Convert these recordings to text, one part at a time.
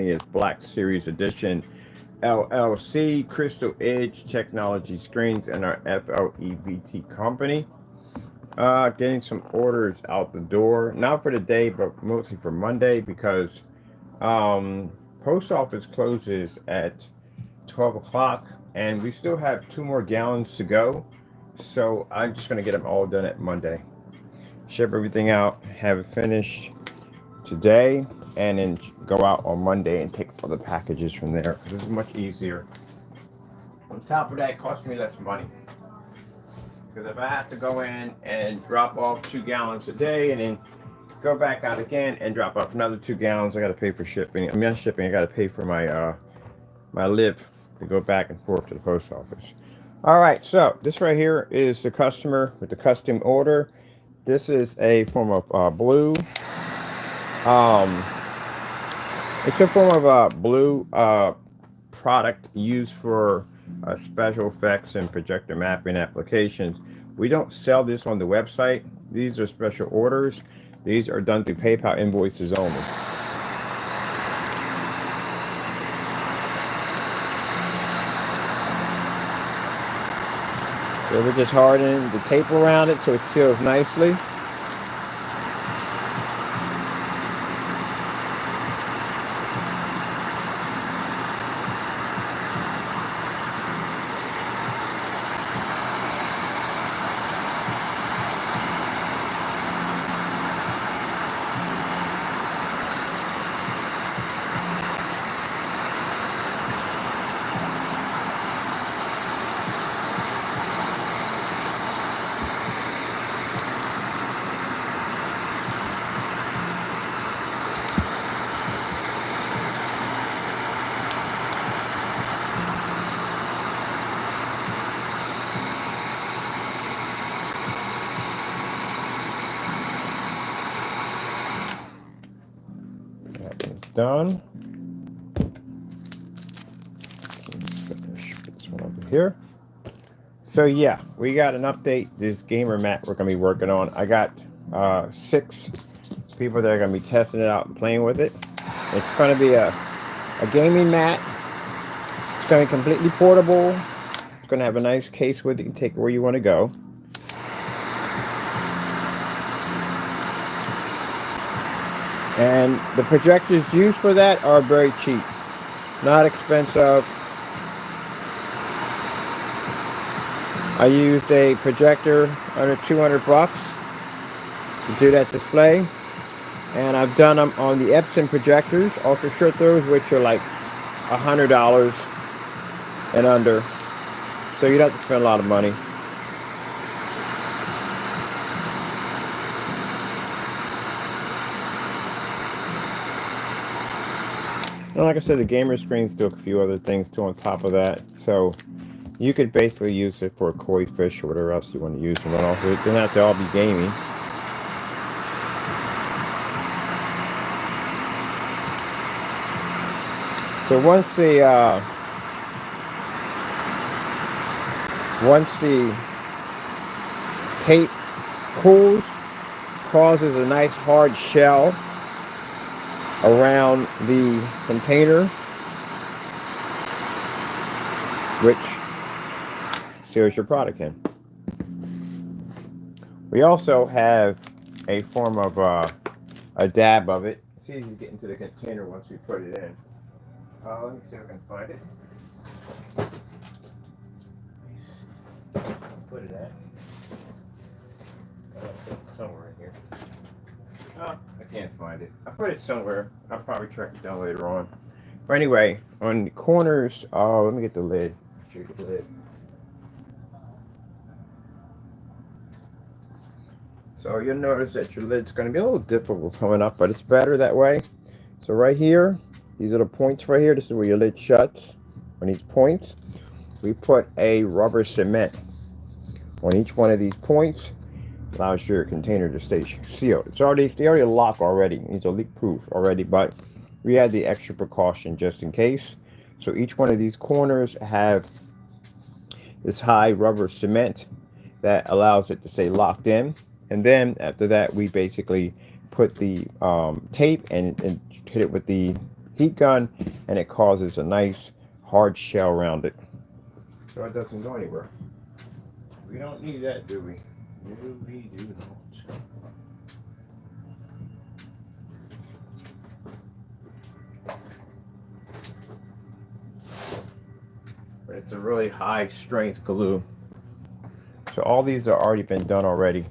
is Black Series Edition LLC Crystal Edge Technology Screens and our FLE company. Getting some orders out the door, not for today, but mostly for Monday, because post office closes at 12 o'clock and we still have 2 more gallons to go. So I'm just going to get them all done at Monday. Ship everything out, have it finished today, and then go out on Monday and take all the packages from there. This is much easier. On top of that, it costs me less money. Because if I have to go in and drop off 2 gallons a day and then go back out again and drop off another 2 gallons, I got to pay for shipping. I mean, not shipping, I got to pay for my my lift to go back and forth to the post office. All right, so this right here is the customer with the custom order. This is a form of blue. It's a form of blue product used for special effects and projector mapping applications. We don't sell this on the website. These are special orders. These are done through PayPal invoices only. So we're just hardening the tape around it so it seals nicely. Done. Let's finish this one over here. So yeah, we got an update. This gamer mat we're gonna be working on. I got 6 people that are gonna be testing it out and playing with it. It's gonna be a gaming mat. It's gonna be completely portable. It's gonna have a nice case with it. You can take it where you want to go. And the projectors used for that are very cheap, not expensive. I used a projector under 200 bucks to do that display. And I've done them on the LXXVII projectors, ultra short throws, which are like $100 and under. So you don't have to spend a lot of money. And like I said, the gamer screens do a few other things too on top of that. So you could basically use it for a koi fish or whatever else you want to use them on. It doesn't have to all be gaming. So once the tape cools, causes a nice hard shell around the container, which seals your product in. We also have a form of a dab of it. It's easy to get into the container once we put it in. Let me see if I can find it. Put it at. Somewhere in here. Oh, I can't find it. I put it somewhere. I'll probably track it down later on. But anyway, on the corners, let me get the lid. Show you the lid. So you'll notice that your lid's going to be a little difficult coming up, but it's better that way. So right here, these are the points right here. This is where your lid shuts on these points. We put a rubber cement on each one of these points. Allows your container to stay sealed. They already lock already. It's a leak proof already, but we add the extra precaution just in case. So each one of these corners have this high rubber cement that allows it to stay locked in. And then after that, we basically put the tape and hit it with the heat gun, and it causes a nice hard shell around it. So it doesn't go anywhere. We don't need that, do we? No, we do not. But it's a really high strength glue. So all these are already been done already.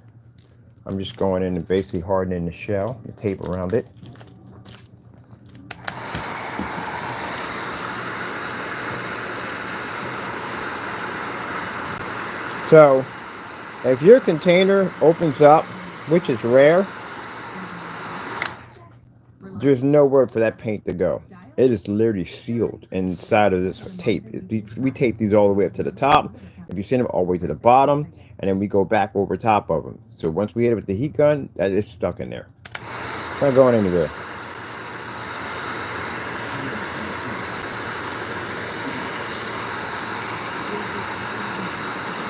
I'm just going in and basically hardening the shell, the tape around it. So if your container opens up, which is rare, there's nowhere for that paint to go. It is literally sealed inside of this tape. We tape these all the way up to the top. If you send them all the way to the bottom, and then we go back over top of them. So once we hit it with the heat gun, that is stuck in there. It's not going anywhere.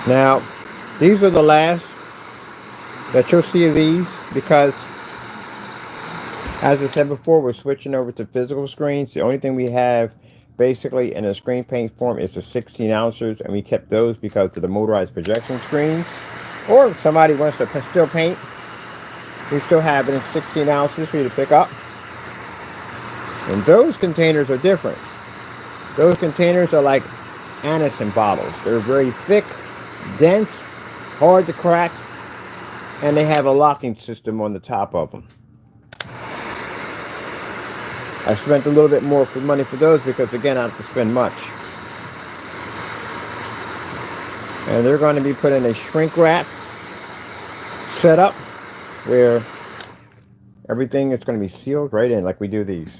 Now, these are the last that you'll see of these, because as I said before, we're switching over to physical screens. The only thing we have basically in a screen paint form is the 16 ounces, and we kept those because of the motorized projection screens. Or if somebody wants to still paint, we still have it in 16 ounces for you to pick up. And those containers are different. Those containers are like Anison bottles. They're very thick, dense, hard to crack, and they have a locking system on the top of them. I spent a little bit more money for those because, again, I don't have to spend much. And they're going to be put in a shrink wrap setup where everything is going to be sealed right in like we do these.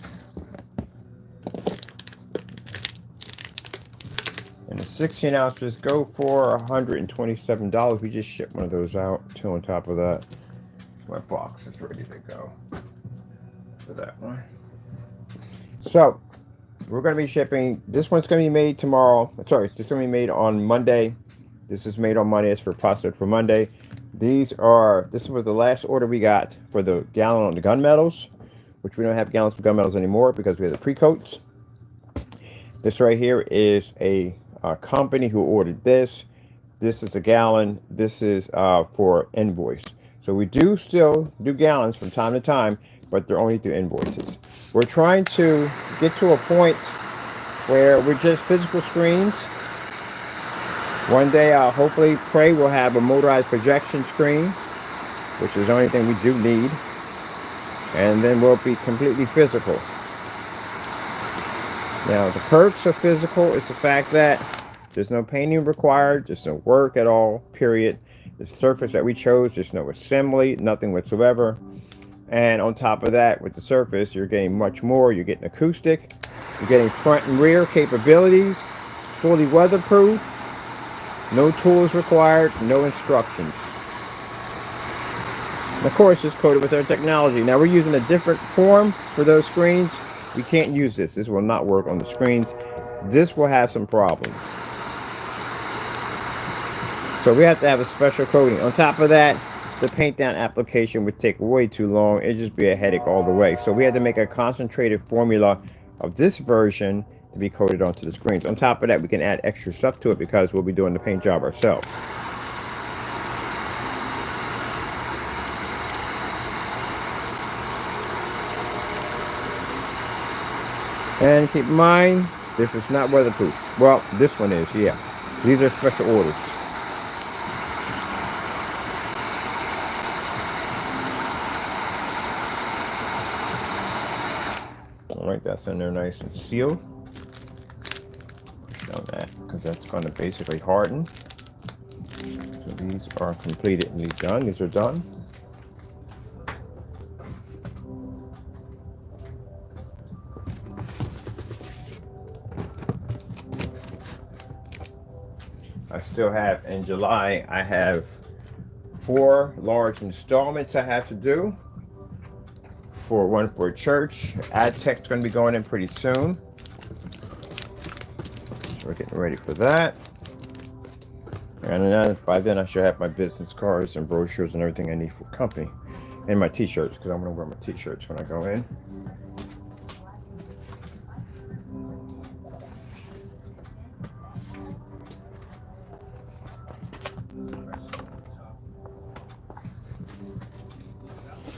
And the 16 ounces go for $127. We just shipped one of those out. Two on top of that. My box is ready to go for that one. So, we're going to be shipping. This one's going to be made tomorrow. Sorry, this is going to be made on Monday. This is made on Monday. It's for processed for Monday. This was the last order we got for the gallon on the gunmetals, which we don't have gallons for gunmetals anymore because we have the pre-coats. This right here is a company who ordered this. This is a gallon. This is for invoice. So we do still do gallons from time to time, but they're only through invoices. We're trying to get to a point where we're just physical screens. One day, I'll hopefully pray we'll have a motorized projection screen, which is the only thing we do need. And then we'll be completely physical. Now, the perks of physical is the fact that there's no painting required, there's no work at all, period. The surface that we chose, there's no assembly, nothing whatsoever. And on top of that, with the surface, you're getting much more. You're getting acoustic, you're getting front and rear capabilities, fully weatherproof, no tools required, no instructions. And of course, it's coated with our technology. Now, we're using a different form for those screens. We can't use this. This will not work on the screens. This will have some problems. So we have to have a special coating. On top of that, the paint down application would take way too long. It'd just be a headache all the way. So we had to make a concentrated formula of this version to be coated onto the screens. On top of that, we can add extra stuff to it because we'll be doing the paint job ourselves. And keep in mind, this is not weatherproof. Well, this one is, yeah. These are special orders. Alright, that's in there nice and sealed. Show that, because that's going to basically harden. So these are completely done. These are done. I still have, in July, I have 4 large installments I have to do. One for a church. AdTech's going to be going in pretty soon. So we're getting ready for that. And then by then I should have my business cards and brochures and everything I need for the company. And my t-shirts, because I'm going to wear my t-shirts when I go in.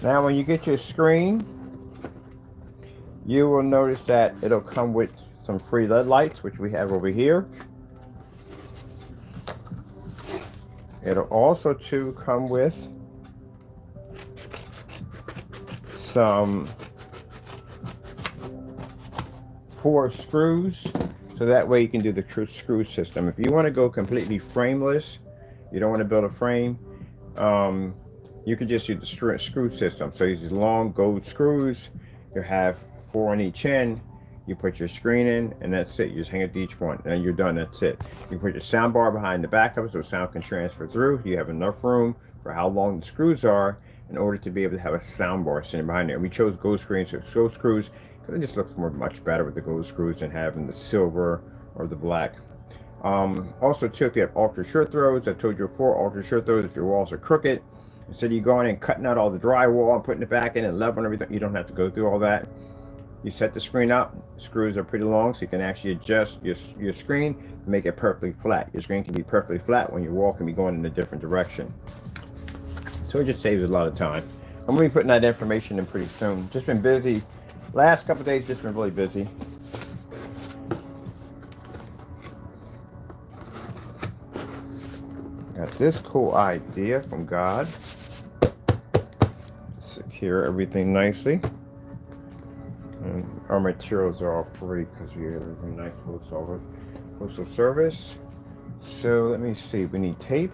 Now when you get your screen, you will notice that it'll come with some free LED lights, which we have over here. It'll also too come with some 4 screws, so that way you can do the true screw system. If you want to go completely frameless, you don't want to build a frame, you can just use the screw system. So these long gold screws, you have 4 on each end. You put your screen in, and that's it. You just hang it to each one, and you're done. That's it. You put your sound bar behind the back of it, so sound can transfer through. You have enough room for how long the screws are in order to be able to have a sound bar sitting behind there. We chose gold screws, because it just looks much better with the gold screws than having the silver or the black. Also, too, if you have ultra short throws, I told you before, ultra short throws, if your walls are crooked, instead of you going and cutting out all the drywall and putting it back in and leveling everything, you don't have to go through all that. You set the screen up, the screws are pretty long, so you can actually adjust your screen to make it perfectly flat. Your screen can be perfectly flat when your wall can be going in a different direction. So it just saves a lot of time. I'm going to be putting that information in pretty soon. Just been busy. Last couple of days, just been really busy. Got this cool idea from God. Secure everything nicely. And our materials are all free because we have a nice postal service. So let me see. We need tape.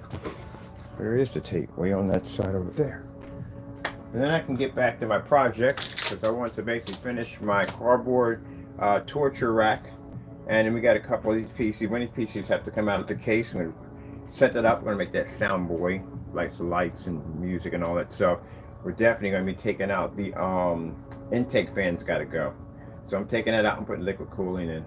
Where is the tape? Way on that side over there. And then I can get back to my project because I want to basically finish my cardboard torture rack. And then we got a couple of these pieces. When these pieces have to come out of the case, I'm going to set that up. We're going to make that sound boy, like the lights and music and all that stuff. We're definitely going to be taking out the intake fans. Got to go. So I'm taking that out and putting liquid cooling in.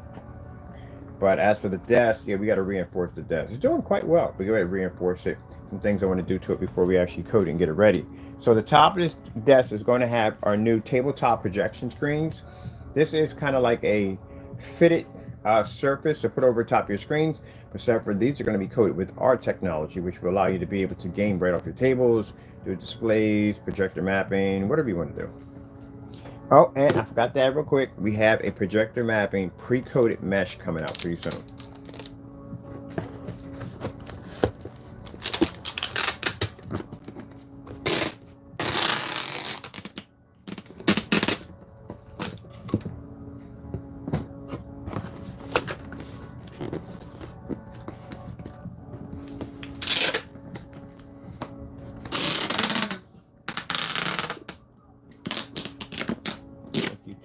But as for the desk, yeah, we got to reinforce the desk. It's doing quite well. We got to reinforce it. Some things I want to do to it before we actually coat it and get it ready. So the top of this desk is going to have our new tabletop projection screens. This is kind of like a fitted surface to put over top of your screens, except for these are going to be coated with our technology, which will allow you to be able to game right off your tables, do displays, projector mapping, whatever you want to do. Oh, and I forgot that real quick. We have a projector mapping pre-coated mesh coming out pretty soon.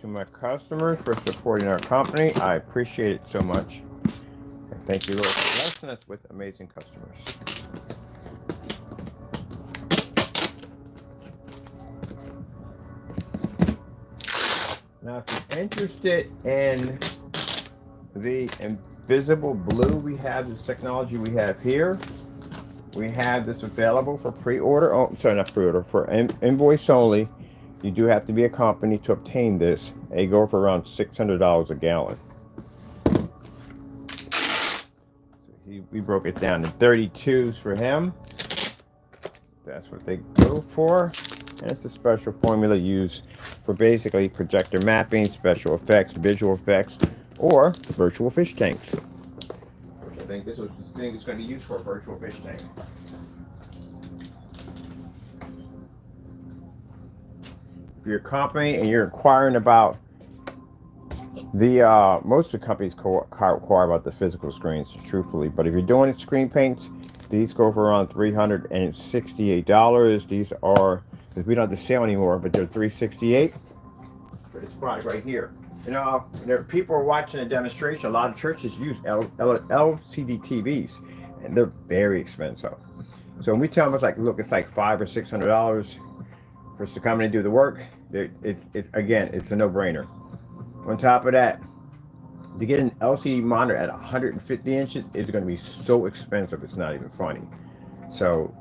To my customers for supporting our company. I appreciate it so much. And thank you, Lord, for blessing us with amazing customers. Now, if you're interested in the invisible blue, we have this technology we have here. We have this available for pre-order. Oh, sorry, not pre-order, for invoice only. You do have to be a company to obtain this. They go for around $600 a gallon. So we broke it down to 32s for him. That's what they go for. And it's a special formula used for basically projector mapping, special effects, visual effects, or virtual fish tanks. Which I think this was the thing it's going to be used for, a virtual fish tank. If you're a company and you're inquiring about the most of the companies inquire about the physical screens, truthfully, but if you're doing screen paints, these go for around $368. These are, because we don't have the sale anymore, but they're $368 for this product right here. You know, people are watching a demonstration. A lot of churches use LCD TVs, and they're very expensive. So when we tell them it's like, look, it's like $500 or $600 for us to come in and do the work, it's again, it's a no-brainer. On top of that, to get an LCD monitor at 150 inches is going to be so expensive, it's not even funny. So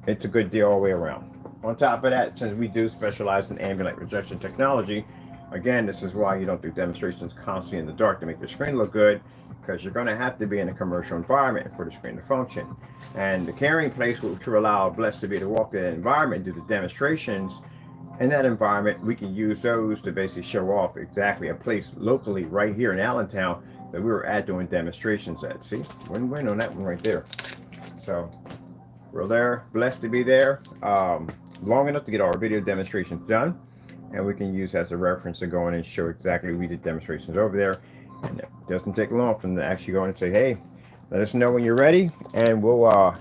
it's a good deal all the way around. On top of that, since we do specialize in ambient light projection technology, again, this is why you don't do demonstrations constantly in the dark to make the screen look good, because you're going to have to be in a commercial environment for the screen to function. And the carrying place, which will allow Blessed to be able to walk to that environment and do the demonstrations, in that environment, we can use those to basically show off exactly a place locally right here in Allentown that we were at doing demonstrations at. See, win-win on that one right there. So we're there, blessed to be there, long enough to get our video demonstrations done, and we can use as a reference to go in and show exactly we did demonstrations over there. And it doesn't take long for them to actually go in and say, hey, let us know when you're ready, and we'll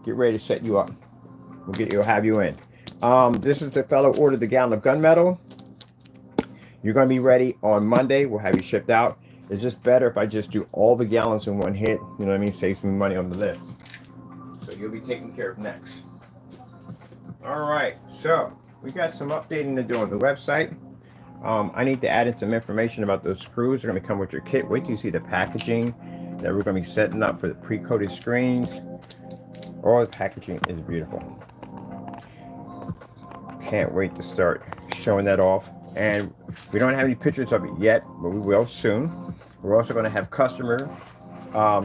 get ready to set you up. We'll have you in. This is the fellow ordered the gallon of gunmetal. You're going to be ready on Monday. We'll have you shipped out. It's just better if I just do all the gallons in one hit. You know what I mean? Saves me money on the list. So you'll be taken care of next. All right. So we got some updating to do on the website. I need to add in some information about those screws. They're going to come with your kit. Wait till you see the packaging that we're going to be setting up for the pre-coated screens. All the packaging is beautiful. Can't wait to start showing that off. And we don't have any pictures of it yet, but we will soon. We're also going to have customer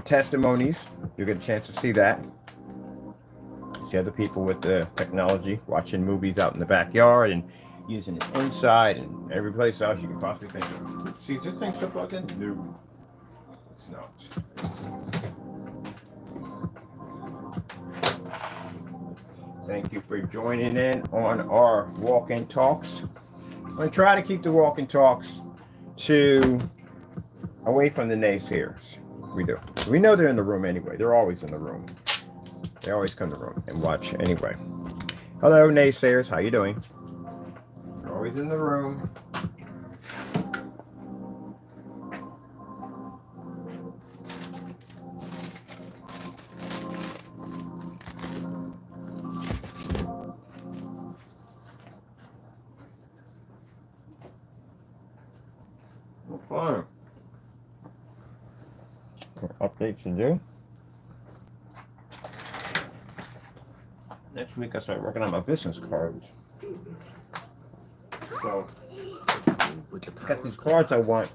testimonies. You'll get a chance to see that. See other people with the technology watching movies out in the backyard and using it inside and every place else you can possibly think of. See, is this thing still plugged in? No, it's not. Thank you for joining in on our walk-in talks. I'm going to try to keep the walk-in talks away from the naysayers. We do. We know they're in the room anyway. They're always in the room. They always come to the room and watch anyway. Hello, naysayers. How you doing? They're always in the room. Fine. Updates to do. Next week I start working on my business cards. So I got these cards I want.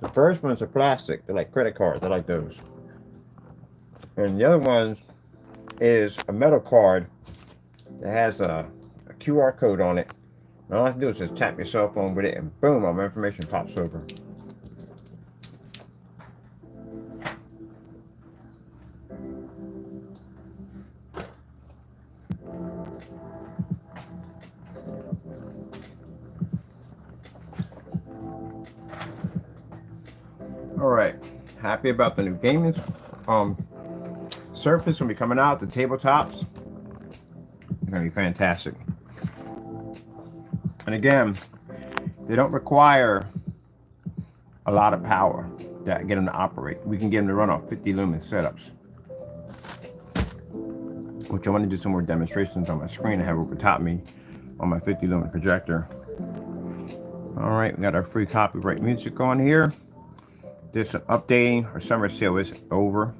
The first ones are plastic. They're like credit cards. I like those. And the other one is a metal card that has a QR code on it. And all I have to do is just tap your cell phone with it and boom, all my information pops over. All right, happy about the new gaming surface will be coming out. The tabletops are going to be fantastic. And again, they don't require a lot of power to get them to operate. We can get them to run off 50 lumen setups, which I want to do some more demonstrations on my screen. I have over top me on my 50 lumen projector. All right, we got our free copyright music on here. There's some updating. Our summer sale is over.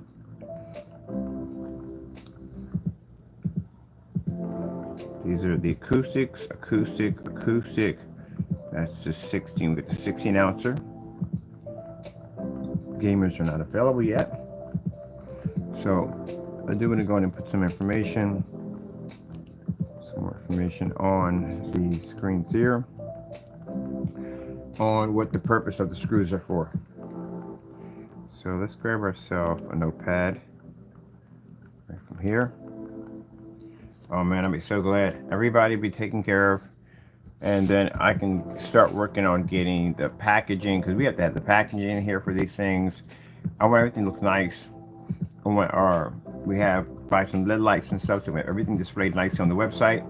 These are the acoustics, acoustic. That's just 16 with the 16 ouncer. Gamers are not available yet. So I do want to go ahead and put some more information on the screens here on what the purpose of the screws are for. So let's grab ourselves a notepad right from here. Oh man, I'll be so glad everybody be taken care of, and then I can start working on getting the packaging, because we have to have the packaging in here for these things. I want everything to look nice. I want we have buy some LED lights and stuff, so we have everything displayed nicely on the website.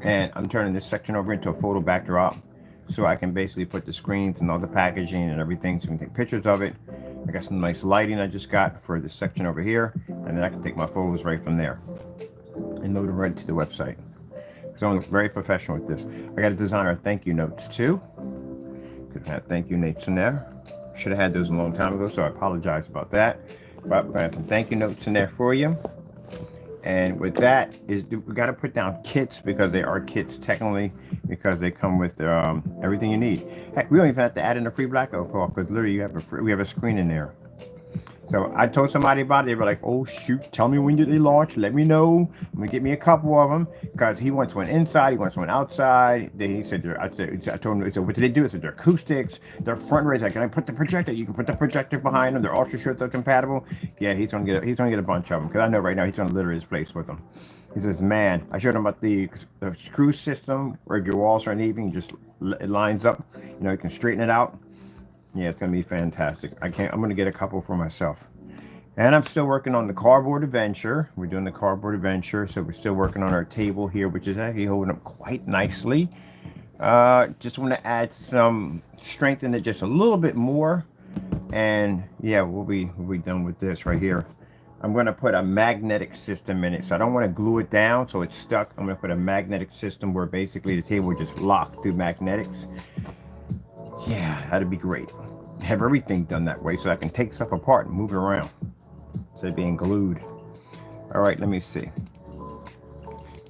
And I'm turning this section over into a photo backdrop, so I can basically put the screens and all the packaging and everything, so we can take pictures of it. I got some nice lighting I just got for this section over here, and then I can take my photos right from there and load them right to the website. So I'm very professional with this. I got to design our thank you notes too. Could have thank you notes in there. Should have had those a long time ago, so I apologize about that. But we're gonna have some thank you notes in there for you. And with that is we got to put down kits, because they are kits technically, because they come with everything you need. Heck, we don't even have to add in a free black alcohol, because literally we have a screen in there. So I told somebody about it. They were like, "Oh shoot, tell me when they launch. Let me know. I'm gonna get me a couple of them because he wants one inside. He wants one outside." Then he said, I told him, so what do they do? I said, "They're acoustics. They're front raised. Like, can I put the projector? You can put the projector behind them. They're ultra short. They're compatible." Yeah, he's gonna get a bunch of them because I know right now he's gonna litter his place with them. He says, "Man," I showed him about the screw system where your walls are uneven, you just it lines up. You know, you can straighten it out. Yeah, it's gonna be fantastic. I'm gonna get a couple for myself. And I'm still working on the cardboard adventure. We're doing the cardboard adventure, so we're still working on our table here, which is actually holding up quite nicely. Just want to add some, strengthen it just a little bit more, and yeah, we'll be done with this right here. I'm going to put a magnetic system in it, so I don't want to glue it down so it's stuck. I'm going to put a magnetic system where basically the table is just locked through magnetics. Yeah, that'd be great. Have everything done that way so I can take stuff apart and move it around instead of being glued. All right, let me see.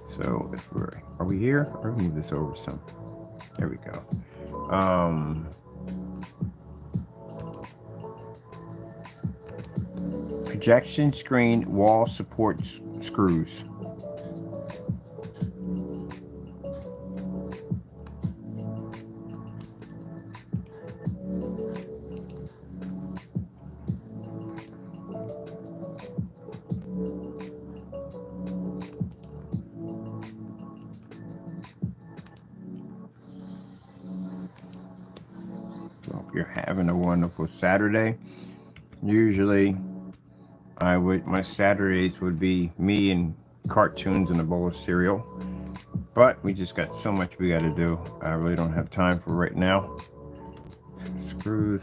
So if are we here? Or move this over some. There we go. Projection screen wall support screws. Hope you're having a wonderful Saturday. Usually my Saturdays would be me and cartoons and a bowl of cereal, but we just got so much we got to do. I really don't have time for right now. Screws.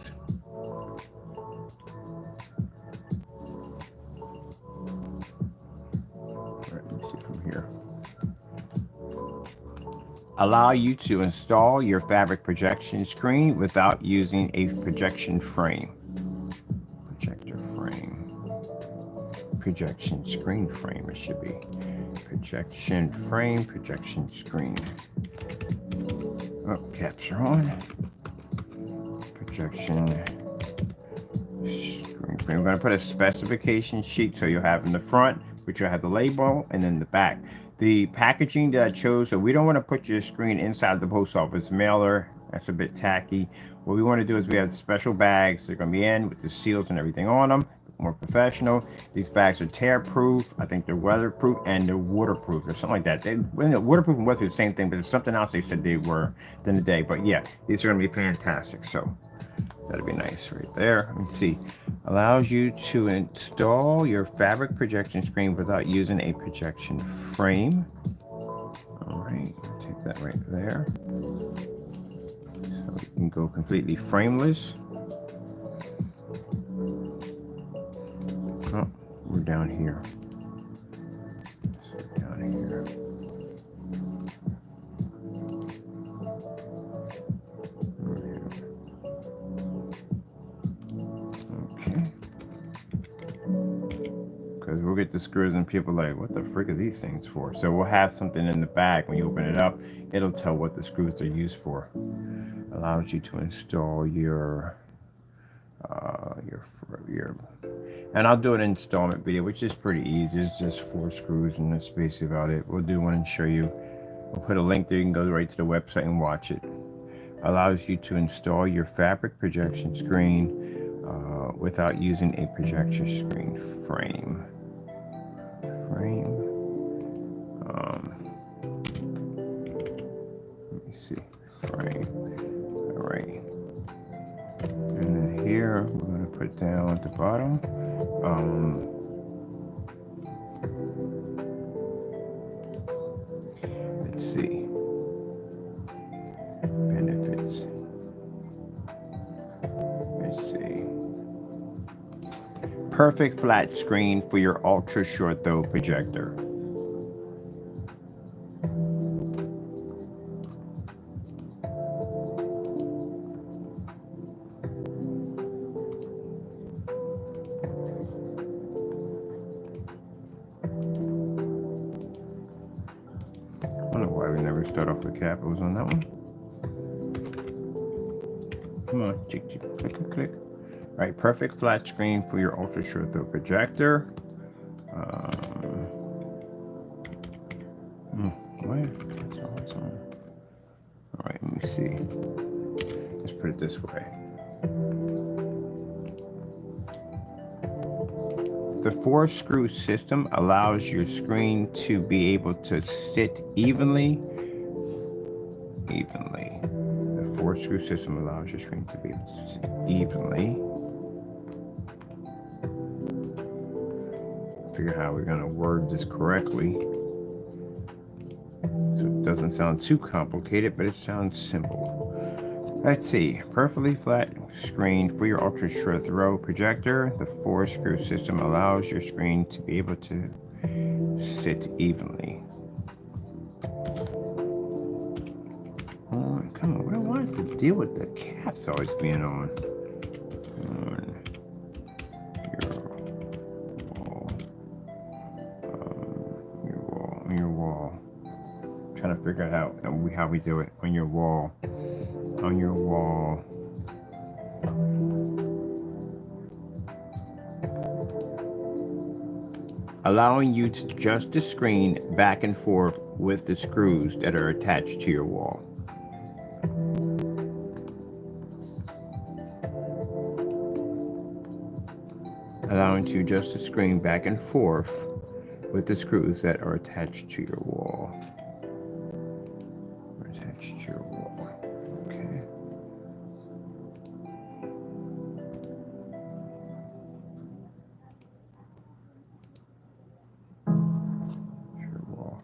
Let me see from here. Allow you to install your fabric projection screen without using a projection frame. Projector frame. Projection screen frame, it should be. Projection frame, projection screen. Oh, caps are on. Projection screen frame. We're going to put a specification sheet so you'll have in the front, which you'll have the label, and then the back. The packaging that I chose, so we don't want to put your screen inside the post office mailer. That's a bit tacky. What we want to do is we have special bags. They're going to be in with the seals and everything on them. More professional. These bags are tear proof. I think they're weatherproof and they're waterproof or something like that. Waterproof and weatherproof, the same thing, but there's something else they said they were the other day. But yeah, these are going to be fantastic. So that'll be nice right there. Let me see. Allows you to install your fabric projection screen without using a projection frame. All right, take that right there. So you can go completely frameless. Oh, we're down here. So down here. Okay. Because we'll get the screws and people are like, what the frick are these things for? So we'll have something in the back when you open it up. It'll tell what the screws are used for. Allows you to install your and I'll do an installment video, which is pretty easy. It's just 4 screws and that's basically about it. We'll do one and show you. We'll put a link there. You can go right to the website and watch it. Allows you to install your fabric projection screen without using a projection screen frame. Let me see. Frame. All right. And then here we're going to put down at the bottom. Let's see. Benefits. Let's see. Perfect flat screen for your ultra short throw projector. I don't know why we never start off with capitals on that one. Come on, click, click, click, click. Right, perfect flat screen for your ultra short throw projector. That's always on. All right, let me see. Let's put it this way. The 4-screw system allows your screen to be able to sit evenly. The 4-screw system allows your screen to be able to sit evenly. Figure how we're going to word this correctly so it doesn't sound too complicated, but it sounds simple. Let's see. Perfectly flat screen for your ultra short throw projector. The 4-screw system allows your screen to be able to sit evenly. Oh, come on. What is the deal with the caps always being on? Your wall. Trying to figure out how we do it on your wall. On your wall. Allowing you to adjust the screen back and forth with the screws that are attached to your wall. Allowing you to adjust the screen back and forth with the screws that are attached to your wall. Attached to your wall. Okay. Your wall.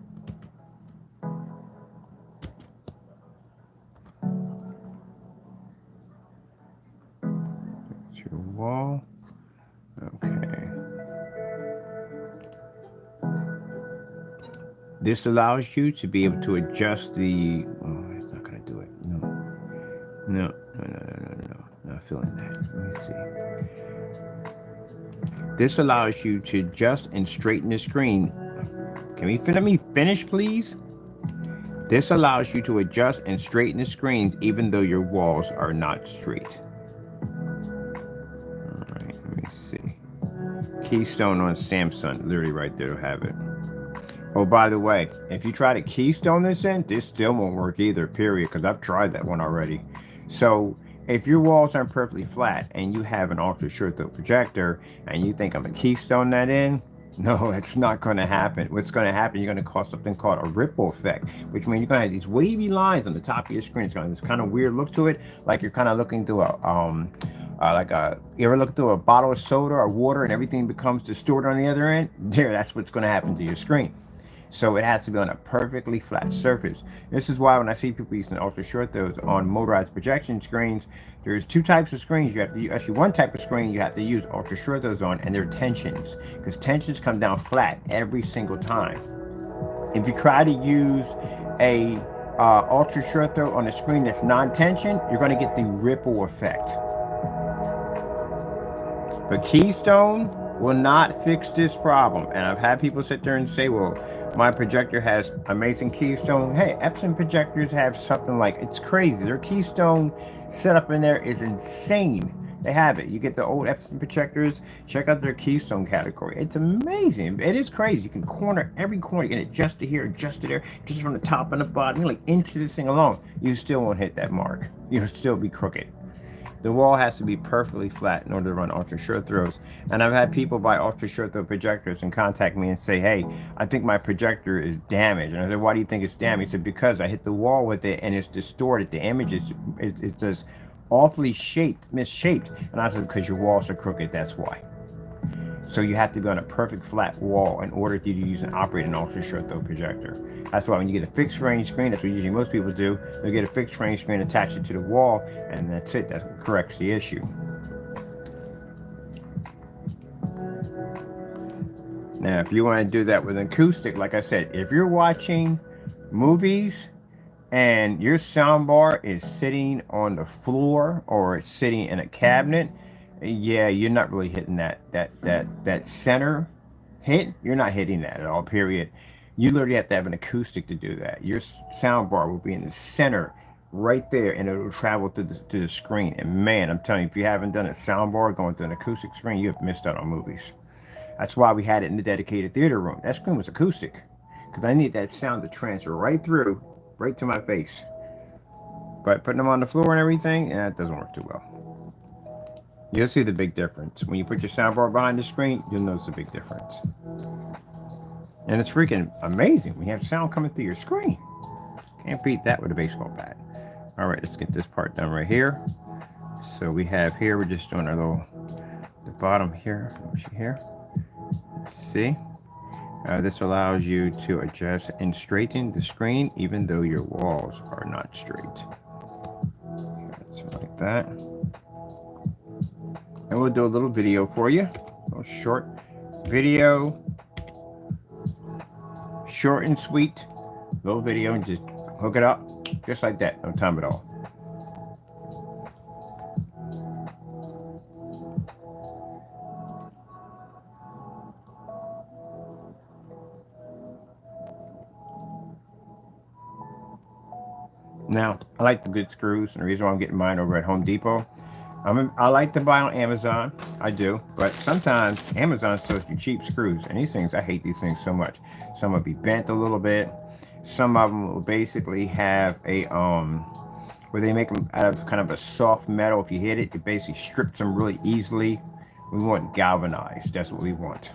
That's your wall. Okay. This allows you to be able to adjust the. Oh, it's not going to do it. No. Not feeling that. Let me see. This allows you to adjust and straighten the screen. Let me finish, please? This allows you to adjust and straighten the screens even though your walls are not straight. All right, let me see. Keystone on Samsung, literally right there to have it. Oh, by the way, if you try to keystone this in, this still won't work either, period, because I've tried that one already. So if your walls aren't perfectly flat and you have an ultra short throw projector and you think I'm going to keystone that in, no, it's not going to happen. What's going to happen, you're going to cause something called a ripple effect, which means you're going to have these wavy lines on the top of your screen. It's going to have this kind of weird look to it, like you're kind of looking through you ever look through a bottle of soda or water and everything becomes distorted on the other end? That's what's going to happen to your screen. So it has to be on a perfectly flat surface. This is why when I see people using ultra short throws on motorized projection screens, there's two types of screens you have to use. Actually, one type of screen you have to use ultra short throws on, and they're tensions, because tensions come down flat every single time. If you try to use a ultra short throw on a screen that's non-tension, you're going to get the ripple effect. But keystone will not fix this problem. And I've had people sit there and say, well, my projector has amazing keystone. Hey, Epson projectors have something like, it's crazy. Their keystone setup in there is insane. They have it. You get the old Epson projectors, check out their keystone category. It's amazing. It is crazy. You can corner every corner. You can adjust it here, adjust it there, just from the top and the bottom. You're like into this thing alone. You still won't hit that mark. You'll still be crooked. The wall has to be perfectly flat in order to run ultra short throws. And I've had people buy ultra short throw projectors and contact me and say, hey, I think my projector is damaged. And I said, why do you think it's damaged? He said, because I hit the wall with it and it's distorted. The image is just awfully misshaped. And I said, because your walls are crooked, that's why. So you have to be on a perfect flat wall in order to use and operate an ultra short throw projector. That's why when you get a fixed range screen, that's what usually most people do. They'll get a fixed range screen, attach it to the wall, and that's it. That corrects the issue. Now, if you want to do that with an acoustic, like I said, if you're watching movies and your soundbar is sitting on the floor or it's sitting in a cabinet, yeah, you're not really hitting that center hit. You're not hitting that at all, period. You literally have to have an acoustic to do that. Your sound bar will be in the center right there, and it'll travel to the screen. And man, I'm telling you, if you haven't done a soundbar going through an acoustic screen, you have missed out on movies. That's why we had it in the dedicated theater room. That screen was acoustic, because I need that sound to transfer right through, right to my face. But putting them on the floor and everything, it doesn't work too well. You'll see the big difference. When you put your soundbar behind the screen, you'll notice the big difference. And it's freaking amazing when you have sound coming through your screen. Can't beat that with a baseball bat. All right, let's get this part done right here. So we have here, we're just doing our little, the bottom here, here. Let's see. This allows you to adjust and straighten the screen even though your walls are not straight. So like that. And we'll do a little video for you. A little short video. Short and sweet. Little video, and just hook it up. Just like that. No time at all. Now, I like the good screws, and the reason why I'm getting mine over at Home Depot, I like to buy on Amazon. I do, but sometimes Amazon sells you cheap screws, and these things, I hate these things so much. Some will be bent a little bit. Some of them will basically have a where they make them out of kind of a soft metal. If you hit it, it basically strips them really easily. We want galvanized. That's what we want.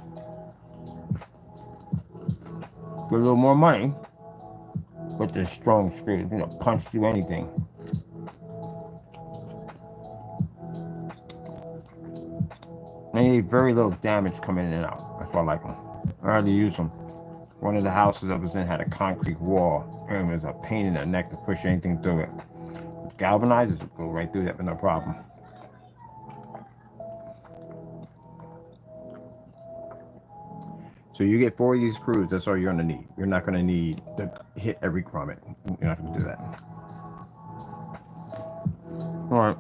For a little more money, but they're strong screws. You know, punch through anything. They need very little damage coming in and out. That's why I like them. I hardly use them. One of the houses I was in had a concrete wall, and it was a pain in the neck to push anything through it. Galvanizers will go right through that with no problem. So you get 4 of these screws, that's all you're going to need. You're not going to need to hit every grommet. You're not going to do that. All right.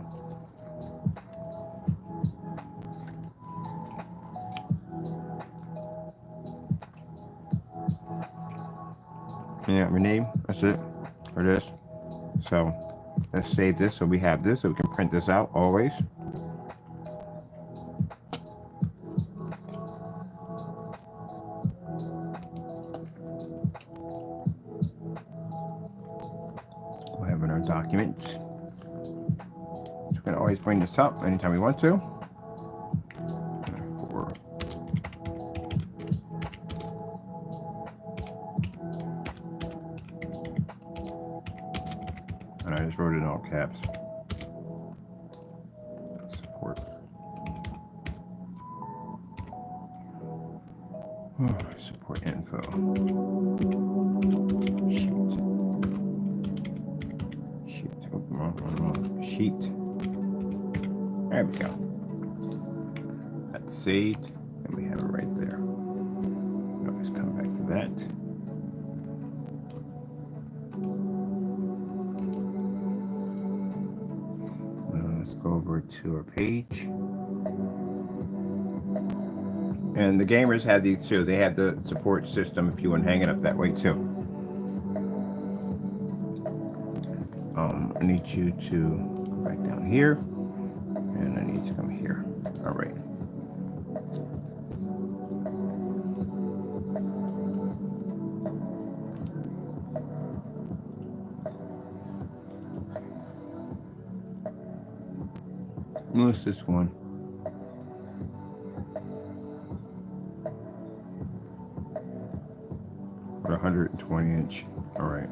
Yeah, rename. That's it for this. So let's save this so we have this so we can print this out always. We'll have in our documents. So we can always bring this up anytime we want to. And I just wrote it in all caps. Support. Oh, support info. Sheet. Sheet. Oh, wrong. Sheet. There we go. That's saved. And we have it right there. Always come back to that. Let's go over to our page. And the gamers have these too. They have the support system if you want to hang it up that way too. I need you to go back down here. And I need to come here. All right. What's this one? For 120 inch. All right.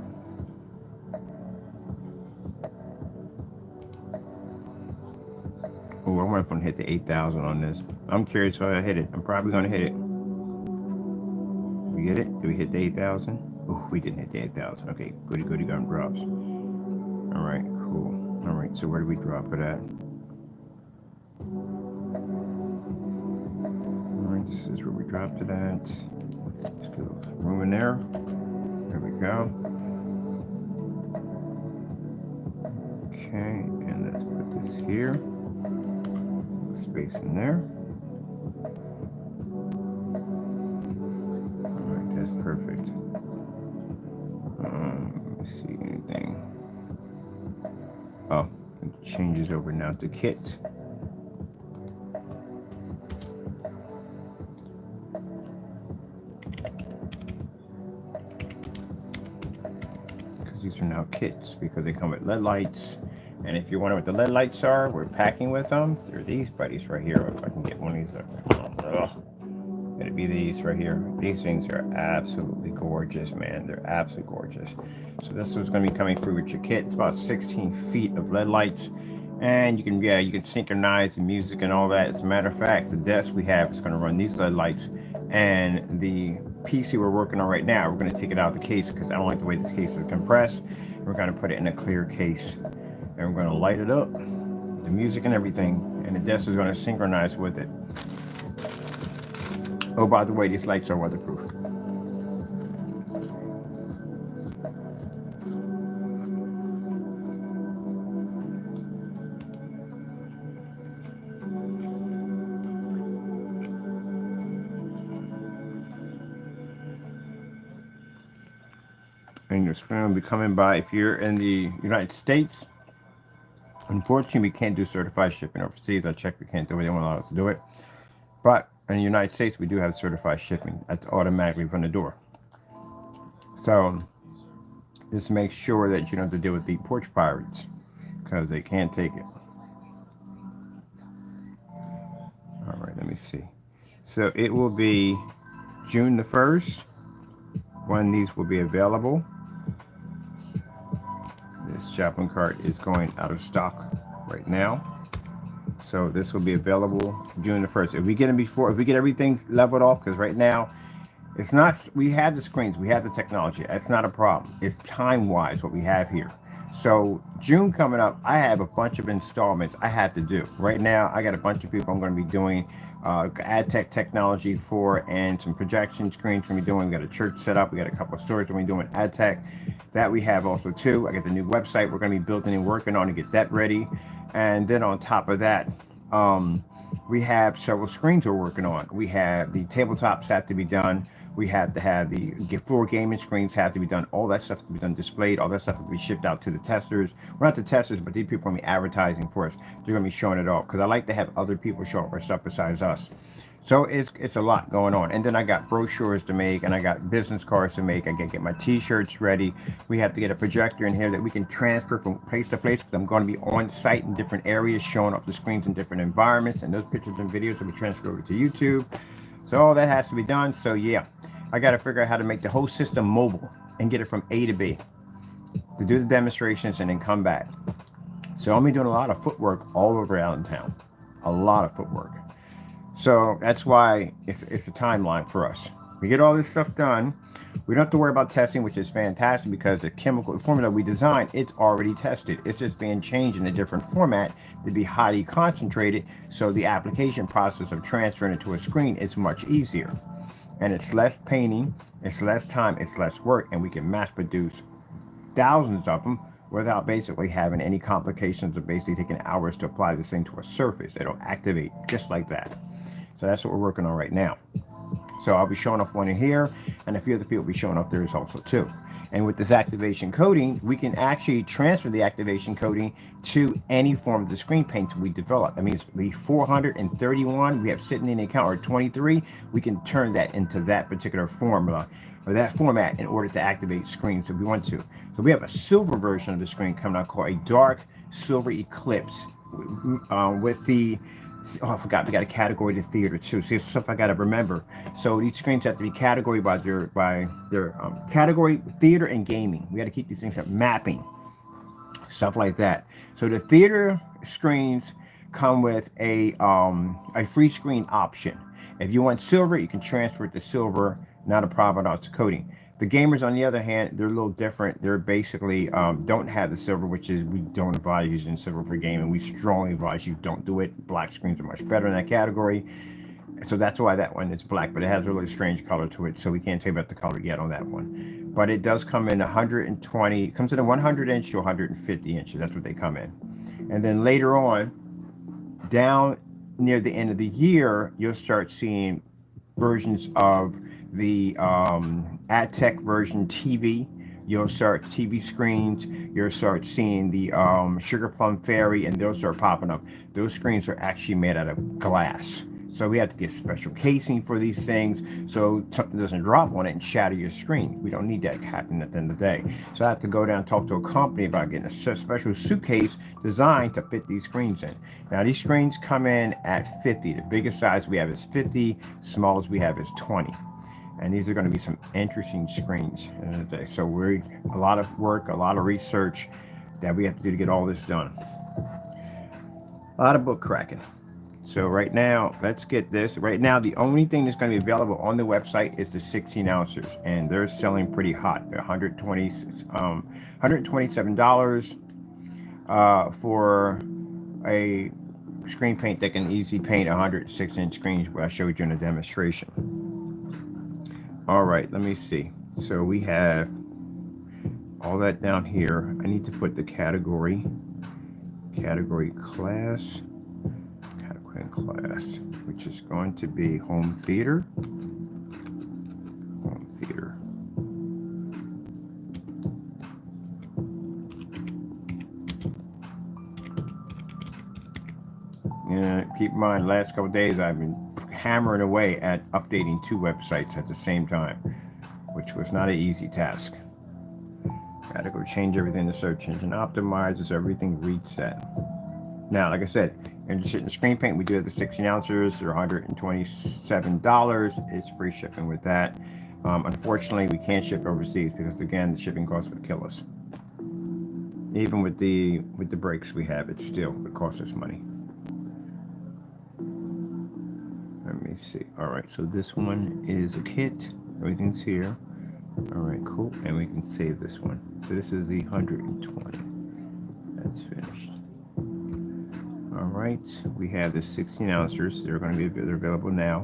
Oh, I wonder if I'm gonna hit the 8,000 on this. I'm curious if I hit it. I'm probably gonna hit it. We get it? Did we hit the 8,000? Oh, we didn't hit the 8,000. Okay, goody gun drops. All right, cool. All right, so where do we drop it at? All right, this is where we dropped it at. Let's go room in there. There we go. Okay, and let's put this here. Space in there. All right, that's perfect. Let me see anything. things over now to kit. Because these are now kits because they come with LED lights. And if you wonder what the LED lights are, we're packing with them. They're these buddies right here. If I can get one of these. It'd be these right here. These things are absolutely gorgeous, man. They're absolutely gorgeous. So this is going to be coming through with your kit. It's about 16 feet of LED lights. And you can synchronize the music and all that. As a matter of fact, the desk we have is going to run these LED lights. And the PC we're working on right now, we're going to take it out of the case because I don't like the way this case is compressed. We're going to put it in a clear case. And we're going to light it up, the music and everything. And the desk is going to synchronize with it. Oh, by the way, these lights are weatherproof. And your screen will be coming by. If you're in the United States, unfortunately, we can't do certified shipping overseas. I checked, we can't do it. They won't allow us to do it. But in the United States, we do have certified shipping. That's automatically from the door. So this makes sure that you don't have to deal with the porch pirates because they can't take it. All right, let me see. So it will be June the 1st when these will be available. This shopping cart is going out of stock right now. So this will be available June the 1st. If we get them before, if we get everything leveled off, because right now it's not, we have the screens, we have the technology. That's not a problem. It's time-wise what we have here. So June coming up, I have a bunch of installments I have to do. Right now, I got a bunch of people I'm going to be doing ad tech technology for and some projection screens we're going to be doing. We got a church set up. We got a couple of stores we're going to be doing ad tech. That we have also too. I got the new website we're going to be building and working on to get that ready. And then on top of that, we have several screens we're working on. We have the tabletops have to be done. We have to have the floor gaming screens have to be done. All that stuff to be done displayed. All that stuff to be shipped out to the testers. Well, not the testers, but these people are going to be advertising for us. They're going to be showing it off because I like to have other people show off our stuff besides us. So it's a lot going on. And then I got brochures to make and I got business cards to make. I got to get my t-shirts ready. We have to get a projector in here that we can transfer from place to place because I'm going to be on site in different areas showing off the screens in different environments. And those pictures and videos will be transferred over to YouTube. So all that has to be done. So yeah, I got to figure out how to make the whole system mobile and get it from A to B to do the demonstrations and then come back. So I'm going to be doing a lot of footwork all over out in town. A lot of footwork. So that's why it's the timeline for us. We get all this stuff done. We don't have to worry about testing, which is fantastic because the chemical formula we designed, it's already tested. It's just being changed in a different format to be highly concentrated. So the application process of transferring it to a screen is much easier. And it's less painting, it's less time, it's less work, and we can mass produce thousands of them without basically having any complications of basically taking hours to apply this thing to a surface. It'll activate just like that. So that's what we're working on right now. So I'll be showing off one in here, and a few other people will be showing off theirs also too. And with this activation coating, we can actually transfer the activation coating to any form of the screen paint we develop. That means the 431 we have sitting in the account, or 23, we can turn that into that particular formula or that format in order to activate screens if we want to. So we have a silver version of the screen coming out called a dark silver eclipse with the, oh, I forgot, we got a category to theater too. See, it's stuff I got to remember. So these screens have to be category by their category, theater and gaming. We got to keep these things up, mapping, stuff like that. So the theater screens come with a free screen option. If you want silver, you can transfer it to silver. Not a problem at all. It's coding. The gamers, on the other hand, they're a little different. They're basically don't have the silver, which is we don't advise using silver for gaming. We strongly advise you don't do it. Black screens are much better in that category. So that's why that one is black, but it has a really strange color to it. So we can't tell you about the color yet on that one. But it does come in 120. It comes in a 100 inch to 150 inches. That's what they come in. And then later on, down near the end of the year, you'll start seeing versions of the ad tech version TV You'll start TV screens. You'll start seeing the Sugar Plum Fairy, and they'll start popping up. Those screens are actually made out of glass. So we have to get special casing for these things so something doesn't drop on it and shatter your screen. We don't need that happening at the end of the day. So I have to go down and talk to a company about getting a special suitcase designed to fit these screens in. Now these screens come in at 50. The biggest size we have is 50. Smallest we have is 20. And these are going to be some interesting screens at the end of the day. So we're a lot of work, a lot of research that we have to do to get all this done. A lot of book cracking. So right now, let's get this. Right now, the only thing that's going to be available on the website is the 16 ounces, and they're selling pretty hot. They're $127 for a screen paint that can easily paint 106-inch screens, what I showed you in a demonstration. All right, let me see. So we have all that down here. I need to put the category class, which is going to be home theater. And keep in mind, last couple of days I've been hammering away at updating 2 websites at the same time, which was not an easy task. Got to go change everything. The search engine optimizes everything, reset. Now, like I said, interested in screen paint, we do have the 16 ounces. They're $127. It's free shipping with that. Unfortunately, we can't ship overseas because, again, the shipping costs would kill us. Even with the breaks we have, it still would cost us money. Let me see. All right, so this one is a kit. Everything's here. All right, cool. And we can save this one. So this is the 120. That's finished. All right, we have the 16 ounces. They're available now.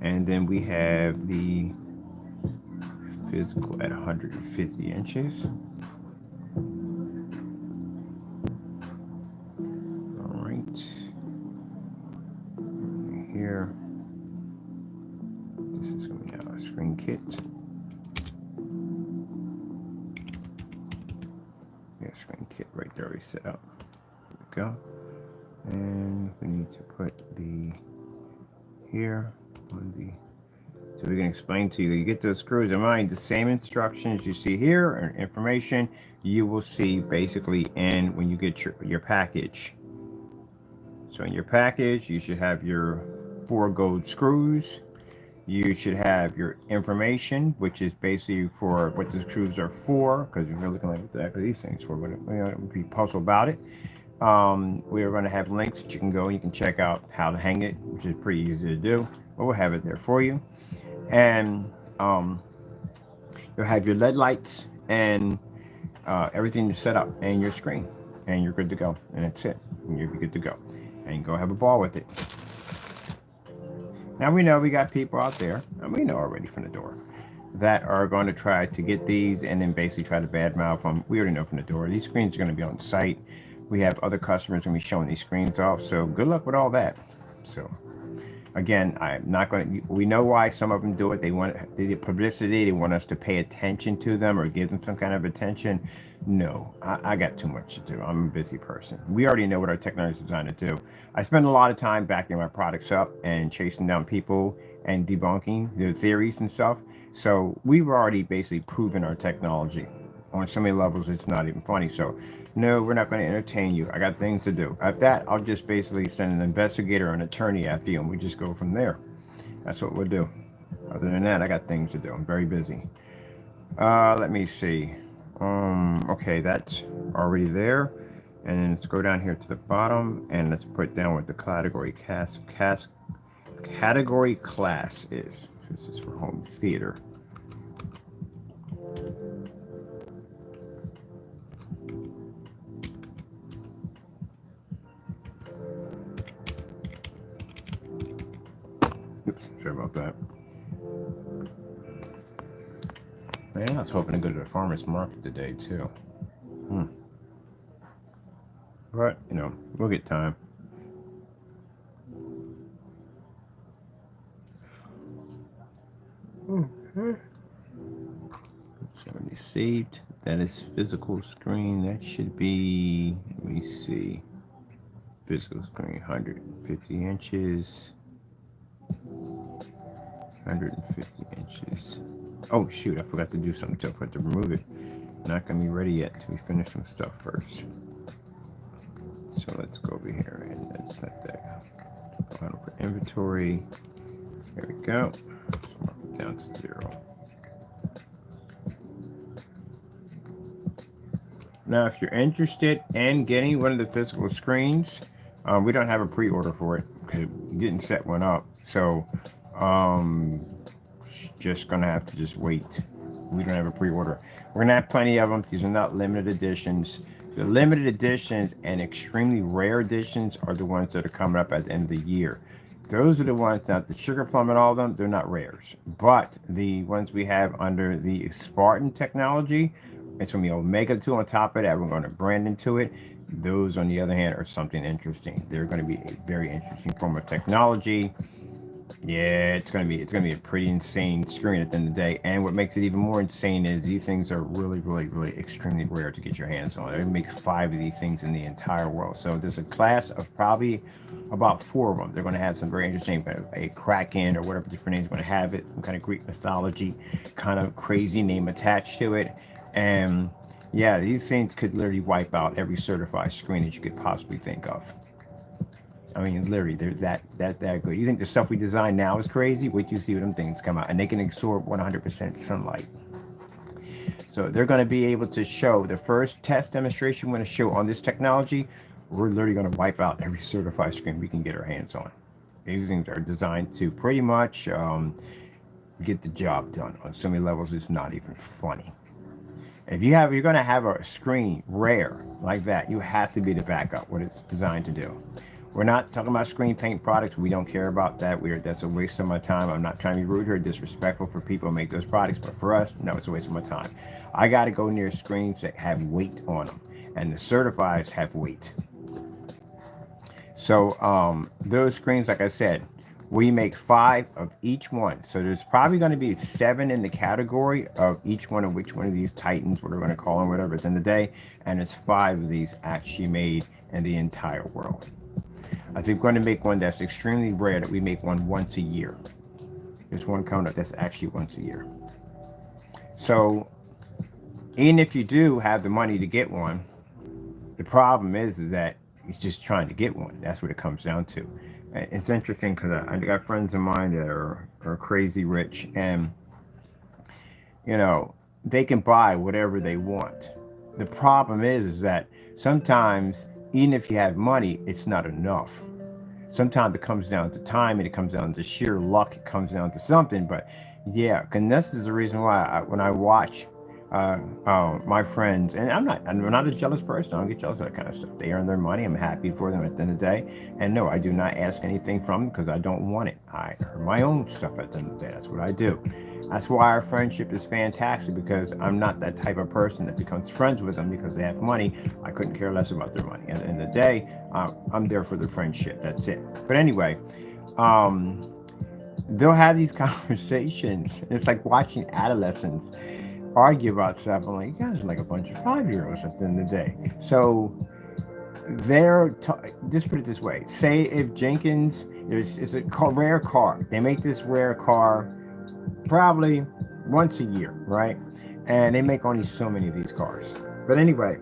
And then we have the Physical at 150 inches. All right. Here. This is going to be our screen kit. Yeah, screen kit right there already set up. There we go. And we need to put the here on the, so we can explain to you. You get those screws in mind, the same instructions you see here and information you will see basically in when you get your package. So in your package, you should have your 4 gold screws. You should have your information, which is basically for what the screws are for, because you're looking like what the heck are these things for, but don't be puzzled about it. We are going to have links that you can go and you can check out how to hang it, which is pretty easy to do, but we'll have it there for you. And you'll have your LED lights and everything set up and your screen, and you're good to go. And that's it. And you'll be good to go. And go have a ball with it. Now we know we got people out there, and we know already from the door, that are going to try to get these and then basically try to badmouth them. We already know from the door. These screens are going to be on site. We have other customers going to be showing these screens off. So good luck with all that. So again, I'm not going to, we know why some of them do it. They want the publicity. They want us to pay attention to them or give them some kind of attention. No, I got too much to do. I'm a busy person. We already know what our technology is designed to do. I spend a lot of time backing my products up and chasing down people and debunking their theories and stuff. So we've already basically proven our technology on so many levels. It's not even funny. So no, we're not going to entertain you. I got things to do. At that, I'll just basically send an investigator or an attorney after you, and we just go from there. That's what we'll do. Other than that, I got things to do. I'm very busy. Let me see. Okay, that's already there. And then let's go down here to the bottom, and let's put down what the category category class is. This is for home theater. Oops, sorry about that. Man, I was hoping to go to the farmer's market today too. But, you know, we'll get time. So when you saved That is physical screen. That should be, let me see. Physical screen, 150 inches. 150 inches. Oh shoot, I forgot to do something to it to remove it. Not gonna be ready yet till we finish some stuff first. So let's go over here and let's set that. Go on for inventory. There we go. Mark it down to 0. Now, if you're interested in getting one of the physical screens, we don't have a pre-order for it because we didn't set one up. So, just gonna have to just wait. We don't have a pre-order. We're gonna have plenty of them. These are not limited editions. The limited editions and extremely rare editions are the ones that are coming up at the end of the year. Those are the ones that the sugar plum and all of them, they're not rares. But the ones we have under the Spartan technology, it's going to be Omega 2 on top of that. We're going to brand into it. Those, on the other hand, are something interesting. They're going to be a very interesting form of technology. Yeah, it's going to be a pretty insane screen at the end of the day. And what makes it even more insane is these things are really, really, really extremely rare to get your hands on. They make 5 of these things in the entire world. So there's a class of probably about 4 of them. They're going to have some very interesting, a Kraken or whatever different names going to have it, some kind of Greek mythology, kind of crazy name attached to it. And yeah, these things could literally wipe out every certified screen that you could possibly think of. I mean, literally, they're that good. You think the stuff we design now is crazy? Wait till you see what them things come out. And they can absorb 100% sunlight. So they're going to be able to show, the first test demonstration we're going to show on this technology, we're literally going to wipe out every certified screen we can get our hands on. These things are designed to pretty much get the job done. On so many levels, it's not even funny. If you're going to have a screen rare like that, you have to be the backup, what it's designed to do. We're not talking about screen paint products. We don't care about that. That's a waste of my time. I'm not trying to be rude or disrespectful for people who make those products, but for us, no, it's a waste of my time. I got to go near screens that have weight on them, and the certifieds have weight. So those screens, like I said, we make 5 of each one. So there's probably going to be 7 in the category of each one of which one of these titans, what we're going to call them, whatever, it's in the day. And it's 5 of these actually made in the entire world. I think we're going to make one that's extremely rare, that we make one once a year. There's one coming up that's actually once a year. So even if you do have the money to get one, the problem is that it's just trying to get one. That's what it comes down to. It's interesting because I got friends of mine that are crazy rich, and you know, they can buy whatever they want. The problem is that sometimes, even if you have money, it's not enough. Sometimes it comes down to time, and it comes down to sheer luck. It comes down to something. But yeah, and this is the reason why when I watch my friends, and I'm not a jealous person. I don't get jealous of that kind of stuff. They earn their money. I'm happy for them at the end of the day. And no, I do not ask anything from them because I don't want it. I earn my own stuff at the end of the day. That's what I do. That's why our friendship is fantastic, because I'm not that type of person that becomes friends with them because they have money. I couldn't care less about their money. At the end of the day, I'm there for the friendship. That's it. But anyway, they'll have these conversations. It's like watching adolescents argue about stuff. I'm like, you guys are like a bunch of 5-year-olds at the end of the day. So just put it this way. Say if Jenkins, it's a rare car. They make this rare car probably once a year, right? And they make only so many of these cars. But anyway,